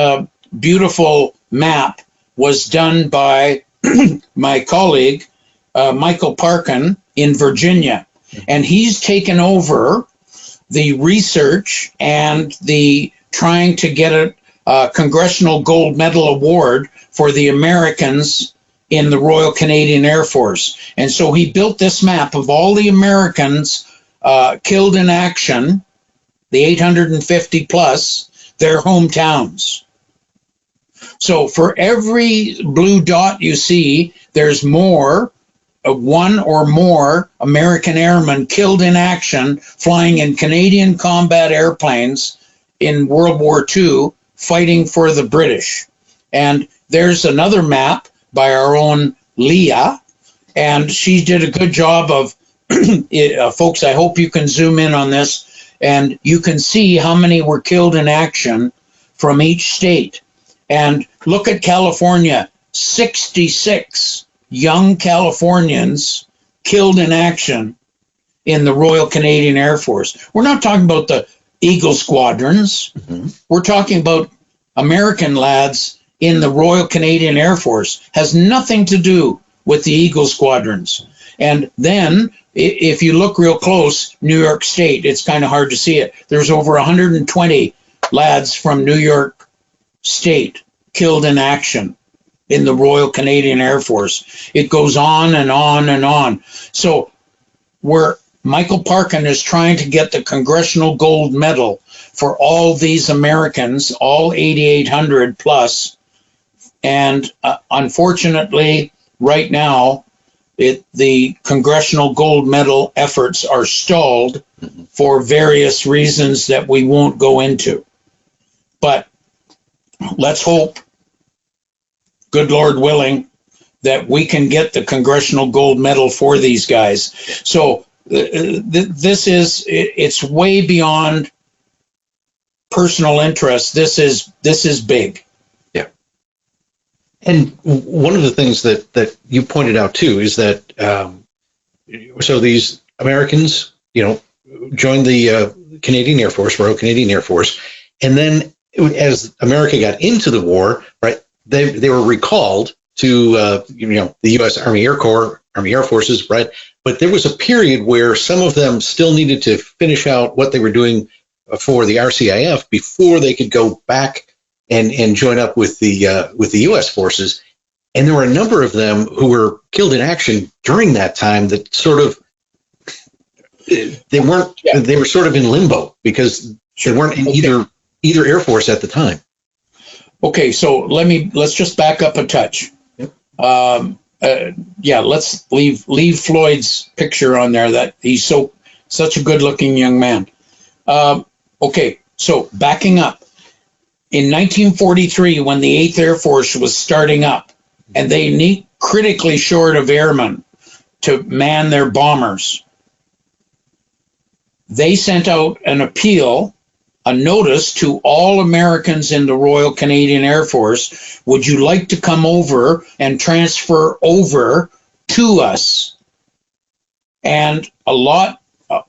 beautiful map was done by my colleague, Michael Parkin in Virginia. And he's taken over the research and the trying to get a Congressional Gold Medal Award for the Americans in the Royal Canadian Air Force. And so he built this map of all the Americans killed in action, the 850 plus, their hometowns. So for every blue dot you see, there's more, one or more American airmen killed in action flying in Canadian combat airplanes in World War II fighting for the British. And there's another map by our own Leah, and she did a good job of, folks, I hope you can zoom in on this, and you can see how many were killed in action from each state. And look at California, 66 young Californians killed in action in the Royal Canadian Air Force. We're not talking about the Eagle squadrons. Mm-hmm. We're talking about American lads in the Royal Canadian Air Force. Has nothing to do with the Eagle squadrons. And then, if you look real close, New York State, it's kind of hard to see it. There's over 120 lads from New York State killed in action in the Royal Canadian Air Force. It goes on and on and on. So where Michael Parkin is trying to get the Congressional Gold Medal for all these Americans, all 8,800 plus, and unfortunately, right now, the Congressional Gold Medal efforts are stalled for various reasons that we won't go into. But let's hope, good Lord willing, that we can get the Congressional Gold Medal for these guys. So this is, it's way beyond personal interest. This is big. Yeah. And one of the things that you pointed out too is that so these Americans, joined the Canadian Air Force, Royal Canadian Air Force, and then as America got into the war, right, they were recalled to the U.S. Army Air Corps, Army Air Forces, right? But there was a period where some of them still needed to finish out what they were doing for the RCIF before they could go back and join up with the U.S. forces. And there were a number of them who were killed in action during that time that sort of they were sort of in limbo because they weren't in either Air Force at the time. Okay, so let's just back up a touch. Yep. Let's leave Floyd's picture on there. That he's such a good-looking young man. Okay, so backing up. In 1943, when the 8th Air Force was starting up, and they need critically short of airmen to man their bombers, they sent out an appeal, a notice to all Americans in the Royal Canadian Air Force, would you like to come over and transfer over to us? And a lot,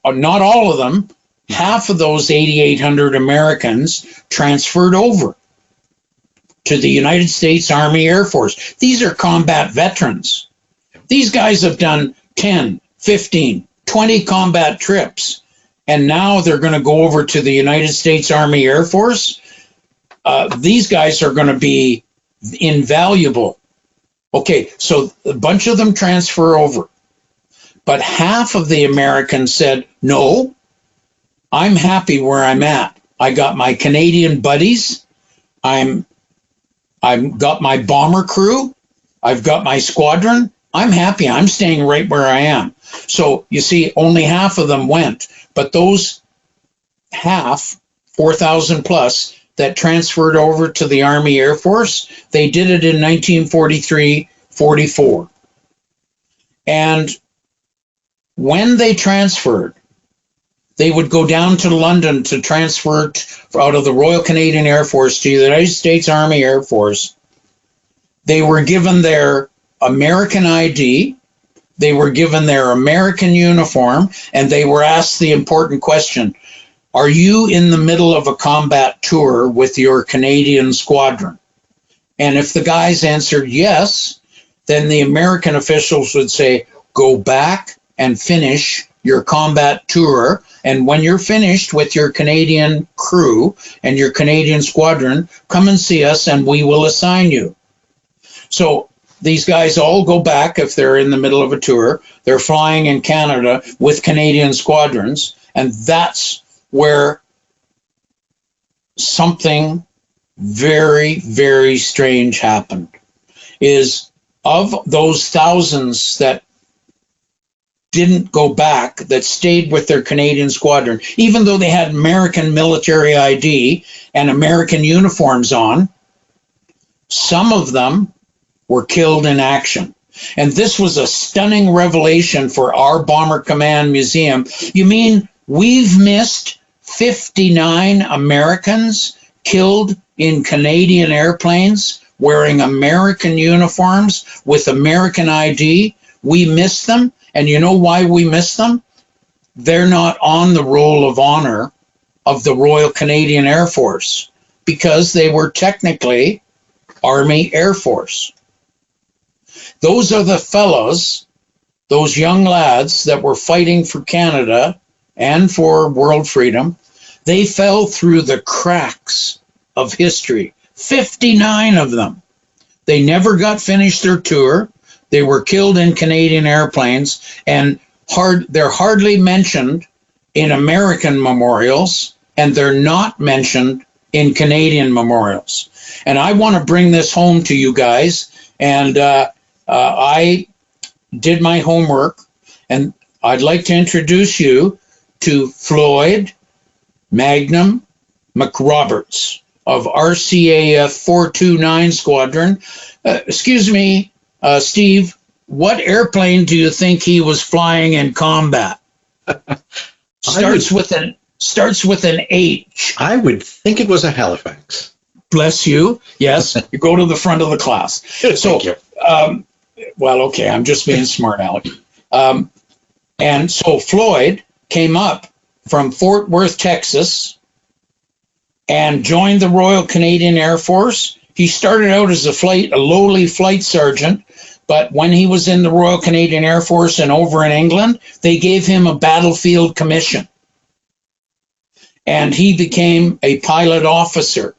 not all of them, half of those 8,800 Americans transferred over to the United States Army Air Force. These are combat veterans. These guys have done 10, 15, 20 combat trips. And now they're going to go over to the United States Army Air Force. These guys are going to be invaluable. Okay, so a bunch of them transfer over. But half of the Americans said, no, I'm happy where I'm at. I got my Canadian buddies. I've got my bomber crew. I've got my squadron. I'm happy. I'm staying right where I am. So you see, only half of them went. But those half, 4,000 plus, that transferred over to the Army Air Force, they did it in 1943-44. And when they transferred, they would go down to London to transfer out of the Royal Canadian Air Force to the United States Army Air Force. They were given their American ID, they were given their American uniform, and they were asked the important question, are you in the middle of a combat tour with your Canadian squadron? And if the guys answered yes, then the American officials would say, go back and finish your combat tour. And when you're finished with your Canadian crew and your Canadian squadron, come and see us and we will assign you. So these guys all go back if they're in the middle of a tour. They're flying in Canada with Canadian squadrons. And that's where something very, very strange happened. Is of those thousands that didn't go back, that stayed with their Canadian squadron, even though they had American military ID and American uniforms on, some of them were killed in action. And this was a stunning revelation for our Bomber Command Museum. You mean we've missed 59 Americans killed in Canadian airplanes wearing American uniforms with American ID? We missed them. And you know why we miss them? They're not on the roll of honor of the Royal Canadian Air Force because they were technically Army Air Force. Those are the fellows, those young lads that were fighting for Canada and for world freedom. They fell through the cracks of history. 59 of them. They never got finished their tour. They were killed in Canadian airplanes, and they're hardly mentioned in American memorials, and they're not mentioned in Canadian memorials. And I want to bring this home to you guys, and I did my homework, and I'd like to introduce you to Floyd Magnum McRoberts of RCAF 429 Squadron. Excuse me, Steve, what airplane do you think he was flying in combat? Starts with an H. I would think it was a Halifax. Bless you. Yes, you go to the front of the class. So, Thank you. Well, okay, I'm just being smart, Alec. And so Floyd came up from Fort Worth, Texas, and joined the Royal Canadian Air Force. He started out as a lowly flight sergeant, but when he was in the Royal Canadian Air Force and over in England, they gave him a battlefield commission. And he became a pilot officer.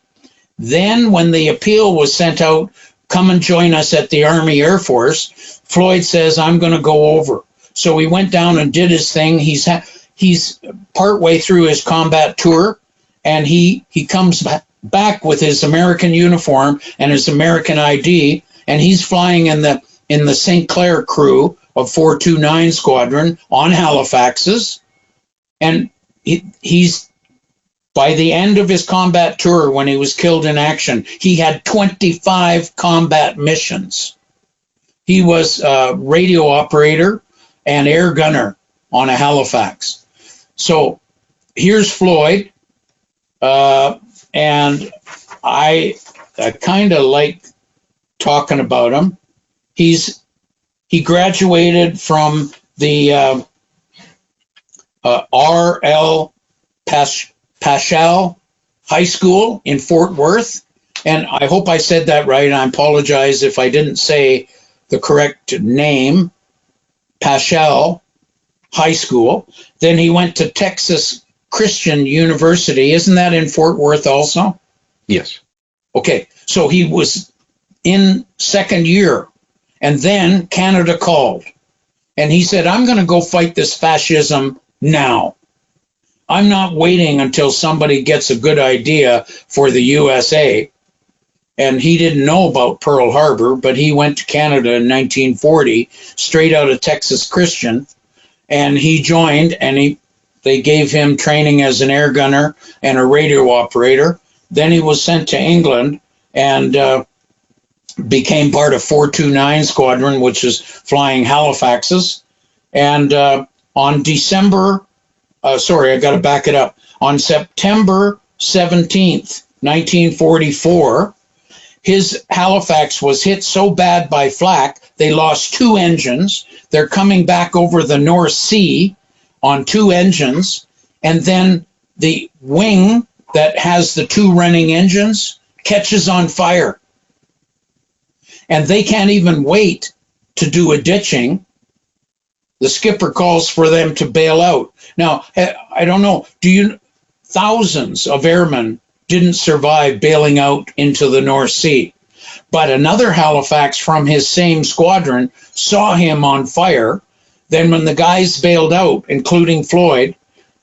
Then when the appeal was sent out, come and join us at the Army Air Force, Floyd says, I'm going to go over. So he went down and did his thing. He's partway through his combat tour, and he comes back with his American uniform and his American ID, and he's flying in the St. Clair crew of 429 Squadron on Halifaxes. And he's by the end of his combat tour, when he was killed in action, he had 25 combat missions. He was a radio operator and air gunner on a Halifax. So here's Floyd, and I kind of like talking about him. He graduated from the R.L. Paschal High School in Fort Worth, and I hope I said that right. I apologize if I didn't say the correct name, Paschal High School. Then he went to Texas Christian University. Isn't that in Fort Worth also? Yes. Okay, so he was in second year, and then Canada called, and he said, I'm going to go fight this fascism now. I'm not waiting until somebody gets a good idea for the USA. And he didn't know about Pearl Harbor, but he went to Canada in 1940, straight out of Texas Christian, and he joined, and they gave him training as an air gunner and a radio operator. Then he was sent to England and became part of 429 Squadron, which is flying Halifaxes. And on on September 17th, 1944, his Halifax was hit so bad by flak, they lost 2 engines. They're coming back over the North Sea on 2 engines. And then the wing that has the 2 running engines catches on fire. And they can't even wait to do a ditching. The skipper calls for them to bail out. Now, I don't know, thousands of airmen didn't survive bailing out into the North Sea. But another Halifax from his same squadron saw him on fire. Then when the guys bailed out, including Floyd,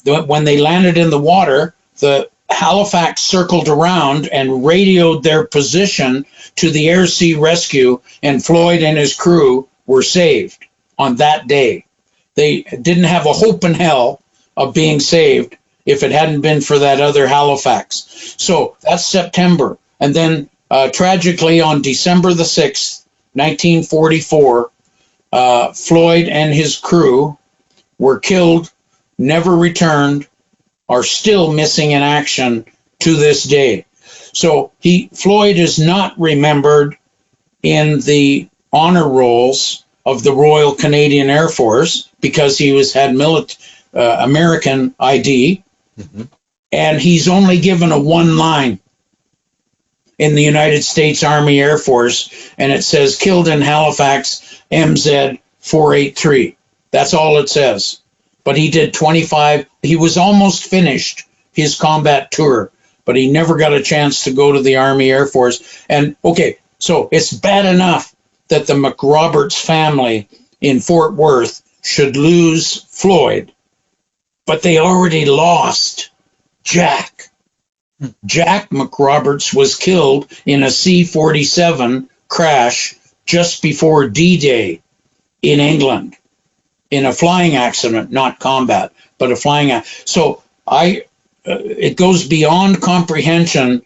when they landed in the water, the Halifax circled around and radioed their position to the air sea rescue, and Floyd and his crew were saved on that day. They didn't have a hope in hell of being saved if it hadn't been for that other Halifax. So that's September. And then tragically on December the 6th, 1944, Floyd and his crew were killed, never returned, are still missing in action to this day. So Floyd is not remembered in the honor rolls of the Royal Canadian Air Force because he had American ID, and he's only given a 1 line in the United States Army Air Force, and it says killed in Halifax, MZ 483. That's all it says. But he did 25. He was almost finished his combat tour, but he never got a chance to go to the Army Air Force. And okay, so it's bad enough that the McRoberts family in Fort Worth should lose Floyd, but they already lost Jack. Jack McRoberts was killed in a C-47 crash just before D-Day in England, in a flying accident, not combat, but a flying accident. So it goes beyond comprehension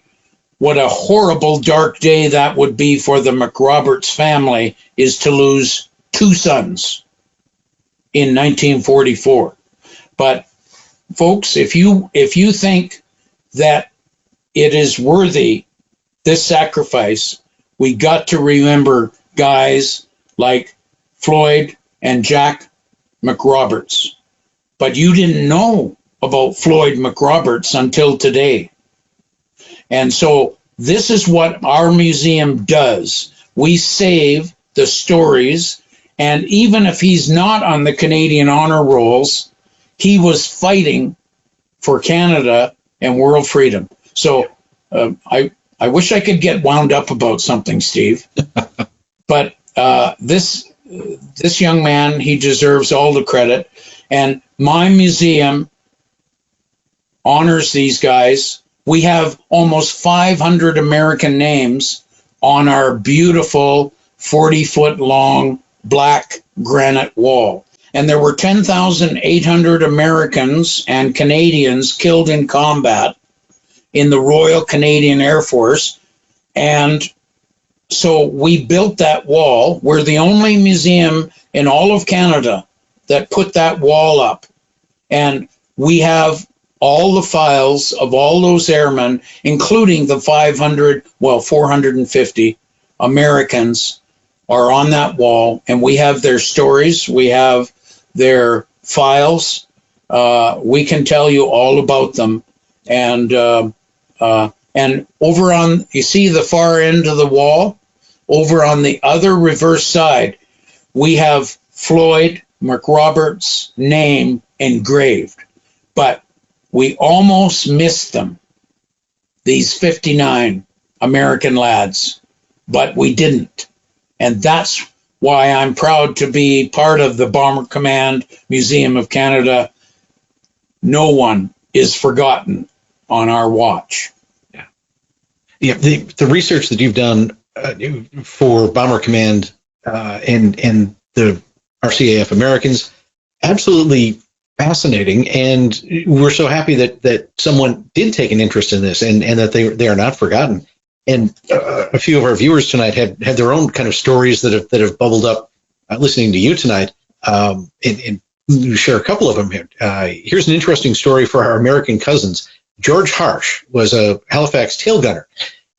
what a horrible dark day that would be for the McRoberts family, is to lose 2 sons in 1944. But folks, if you think that it is worthy, this sacrifice, we got to remember guys like Floyd and Jack McRoberts. But you didn't know about Floyd McRoberts until today. And so this is what our museum does. We save the stories, and even if he's not on the Canadian honor rolls, he was fighting for Canada and world freedom. So I wish I could get wound up about something, Steve. But this young man, he deserves all the credit. And my museum honors these guys. We have almost 500 American names on our beautiful 40-foot long black granite wall. And there were 10,800 Americans and Canadians killed in combat in the Royal Canadian Air Force. And so we built that wall. We're the only museum in all of Canada that put that wall up. And we have all the files of all those airmen, including the 450 Americans are on that wall. And we have their stories. We have their files. We can tell you all about them. And over on, you see the far end of the wall? Over on the other reverse side, we have Floyd McRoberts' name engraved. But we almost missed them, these 59 American lads, but we didn't. And that's why I'm proud to be part of the Bomber Command Museum of Canada. No one is forgotten on our watch. Yeah, the research that you've done for Bomber Command and the RCAF Americans, absolutely fascinating, and we're so happy that someone did take an interest in this and that they are not forgotten. And a few of our viewers tonight had their own kind of stories that have bubbled up listening to you tonight, and we'll share a couple of them here. Here's an interesting story for our American cousins. George Harsh was a Halifax tail gunner.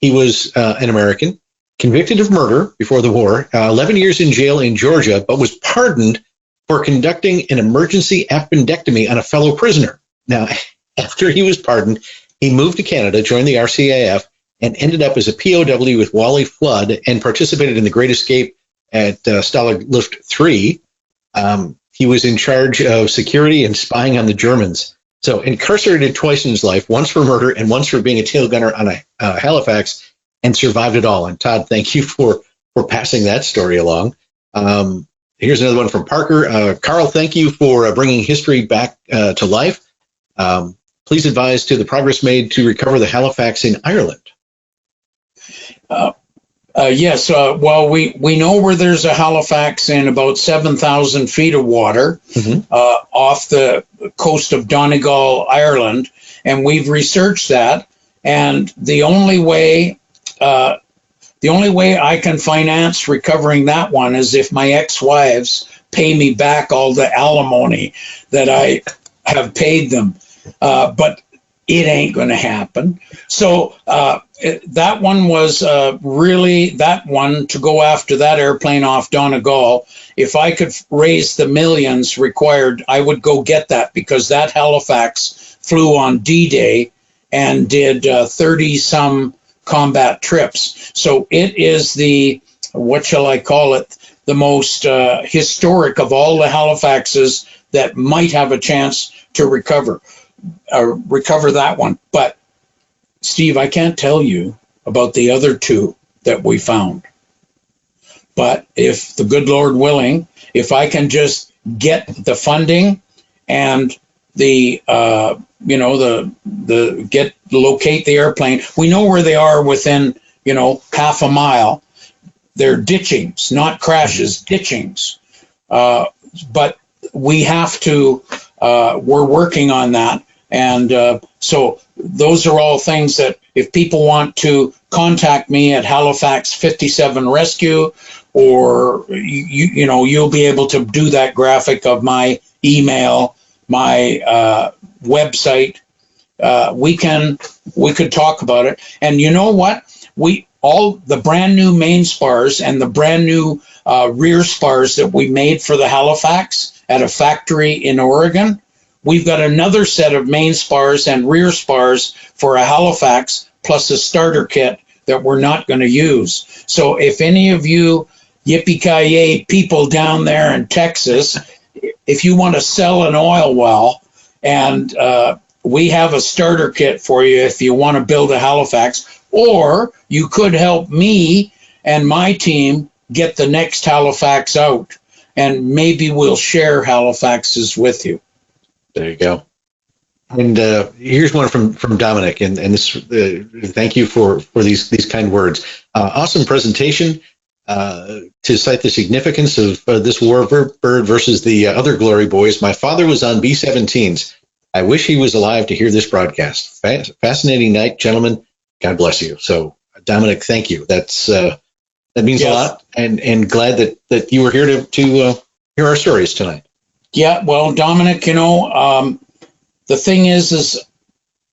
He was an American, convicted of murder before the war, 11 years in jail in Georgia, but was pardoned for conducting an emergency appendectomy on a fellow prisoner. Now, After he was pardoned, he moved to Canada, joined the RCAF, and ended up as a POW with Wally Flood and participated in the Great Escape at Stalag Luft 3. He was in charge of security and spying on the Germans. So incarcerated twice in his life, once for murder and once for being a tail gunner on a Halifax, and survived it all. And Todd, thank you for passing that story along. Here's another one from Parker. Carl, thank you for bringing history back to life. Please advise to the progress made to recover the Halifax in Ireland. Yes, well, we know where there's a Halifax in about 7,000 feet of water off the coast of Donegal, Ireland, and we've researched that. And the only way I can finance recovering that one is if my ex-wives pay me back all the alimony that I have paid them. But it ain't going to happen. So that one was really that one to go after that airplane off Donegal. If I could raise the millions required, I would go get that, because that Halifax flew on D-Day and did 30-some combat trips. So it is the, what shall I call it, the most historic of all the Halifaxes that might have a chance to recover that one. But Steve, I can't tell you about the other two that we found. But if the good Lord willing, if I can just get the funding and the locate the airplane, we know where they are within, half a mile. They're ditchings, not crashes, ditchings. But we have to, we're working on that. And so those are all things that if people want to contact me at Halifax 57 Rescue, or you'll be able to do that graphic of my email, my website. We could talk about it. And you know what? All the brand new main spars and the brand new rear spars that we made for the Halifax at a factory in Oregon, we've got another set of main spars and rear spars for a Halifax, plus a starter kit that we're not going to use. So if any of you yippee-ki-yay people down there in Texas, if you want to sell an oil well, and we have a starter kit for you if you want to build a Halifax, or you could help me and my team get the next Halifax out, and maybe we'll share Halifaxes with you. There you go. And here's one from Dominic, and this thank you for these kind words. Awesome presentation. To cite the significance of this warbird versus the other Glory Boys, my father was on B-17s. I wish he was alive to hear this broadcast. Fascinating night, gentlemen. God bless you. So, Dominic, thank you. That means a lot, and glad that you were here to hear our stories tonight. Yeah, well, Dominic, the thing is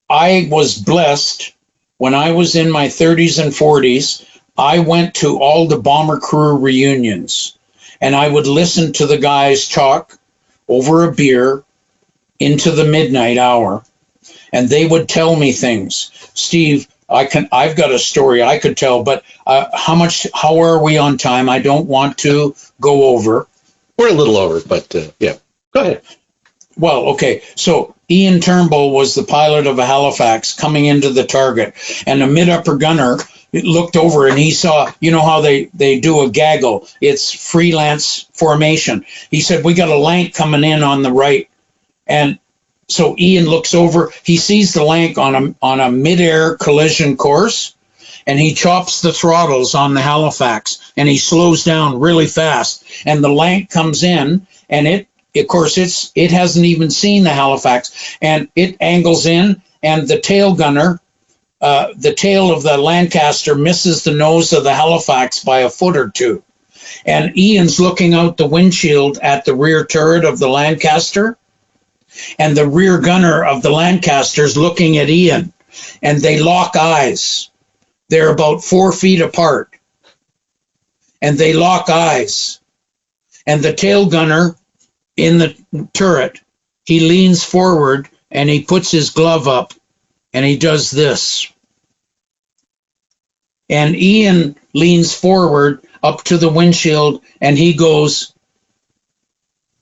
I was blessed when I was in my 30s and 40s. I went to all the bomber crew reunions, and I would listen to the guys talk over a beer into the midnight hour, and they would tell me things. Steve, I've got a story I could tell, but how are we on time? I don't want to go over. We're a little over, but yeah, go ahead. Well, okay. So Ian Turnbull was the pilot of a Halifax coming into the target, and a mid-upper gunner looked over and he saw, how they do a gaggle. It's freelance formation. He said, we got a lank coming in on the right. And so Ian looks over, he sees the lank on a mid-air collision course, and he chops the throttles on the Halifax, and he slows down really fast. And the lank comes in, and it hasn't even seen the Halifax, and it angles in, and the tail gunner, the tail of the Lancaster misses the nose of the Halifax by a foot or two. And Ian's looking out the windshield at the rear turret of the Lancaster, and the rear gunner of the Lancaster's looking at Ian, and they lock eyes. They're about 4 feet apart, and they lock eyes. And the tail gunner in the turret, he leans forward and he puts his glove up and he does this. And Ian leans forward up to the windshield and he goes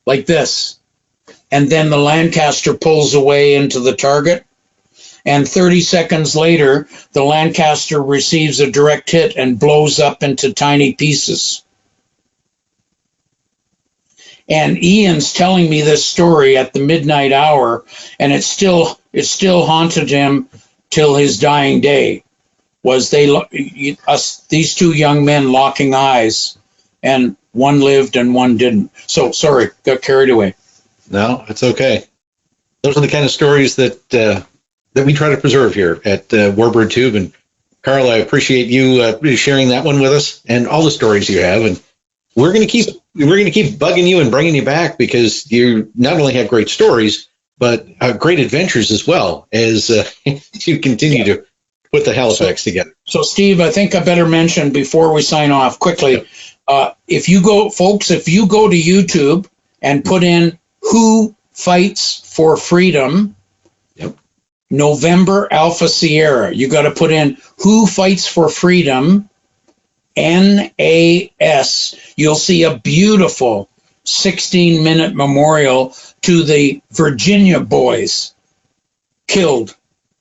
like this. And then the Lancaster pulls away into the target. And 30 seconds later, the Lancaster receives a direct hit and blows up into tiny pieces. And Ian's telling me this story at the midnight hour, and it still haunted him till his dying day. Was these two young men locking eyes, and one lived and one didn't. So sorry, got carried away. No, it's okay. Those are the kind of stories that we try to preserve here at Warbird Tube. And Carl, I appreciate you sharing that one with us and all the stories you have. And we're going to keep bugging you and bringing you back, because you not only have great stories, but great adventures as well, as you continue to put the Halifax together. So, Steve, I think I better mention before we sign off quickly, if you go to YouTube and put in "Who Fights for Freedom," yep. November Alpha Sierra, you got to put in "Who Fights for Freedom," NAS. You'll see a beautiful 16-minute memorial to the Virginia boys killed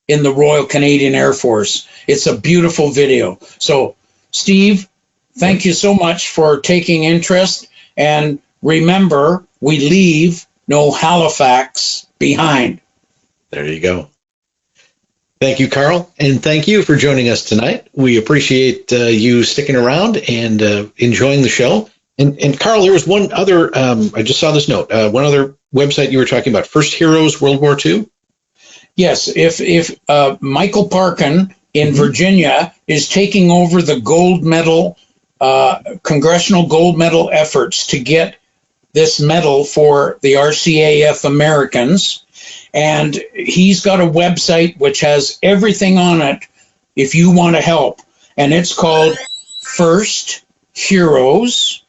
in the Royal Canadian Air Force. It's a beautiful video. So, Steve, thank you so much for taking interest. And remember, we leave no Halifax behind. There you go. Thank you, Carl, and thank you for joining us tonight. We appreciate you sticking around and enjoying the show. And Carl, there was one other, I just saw this note, one other website you were talking about, First Heroes World War II? Yes, if Michael Parkin in Virginia is taking over the gold medal, congressional gold medal efforts to get this medal for the RCAF Americans. And he's got a website which has everything on it if you want to help. And it's called First Heroes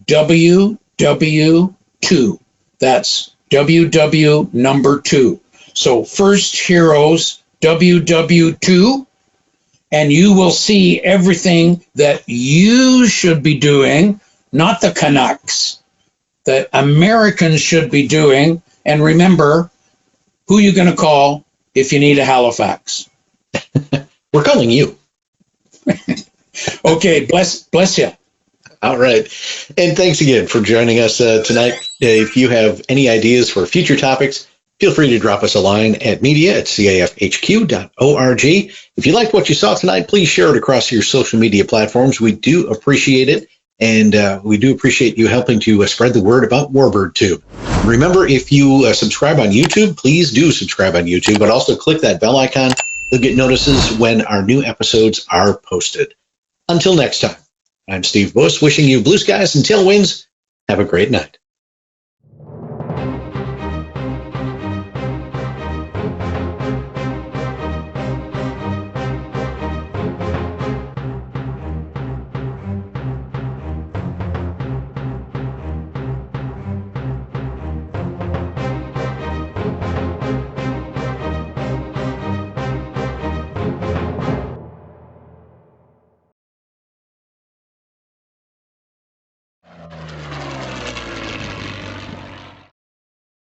WW2. That's WW number 2. So First Heroes WW2. And you will see everything that you should be doing, not the Canucks, that Americans should be doing. And remember, who you going to call if you need a Halifax? We're calling you. Okay, bless you. All right. And thanks again for joining us tonight. If you have any ideas for future topics, feel free to drop us a line at media@cafhq.org. If you liked what you saw tonight, please share it across your social media platforms. We do appreciate it. And we do appreciate you helping to spread the word about Warbird Tube. Remember, if you subscribe on YouTube, please do subscribe on YouTube, but also click that bell icon. You'll get notices when our new episodes are posted. Until next time, I'm Steve Buss, wishing you blue skies and tailwinds. Have a great night.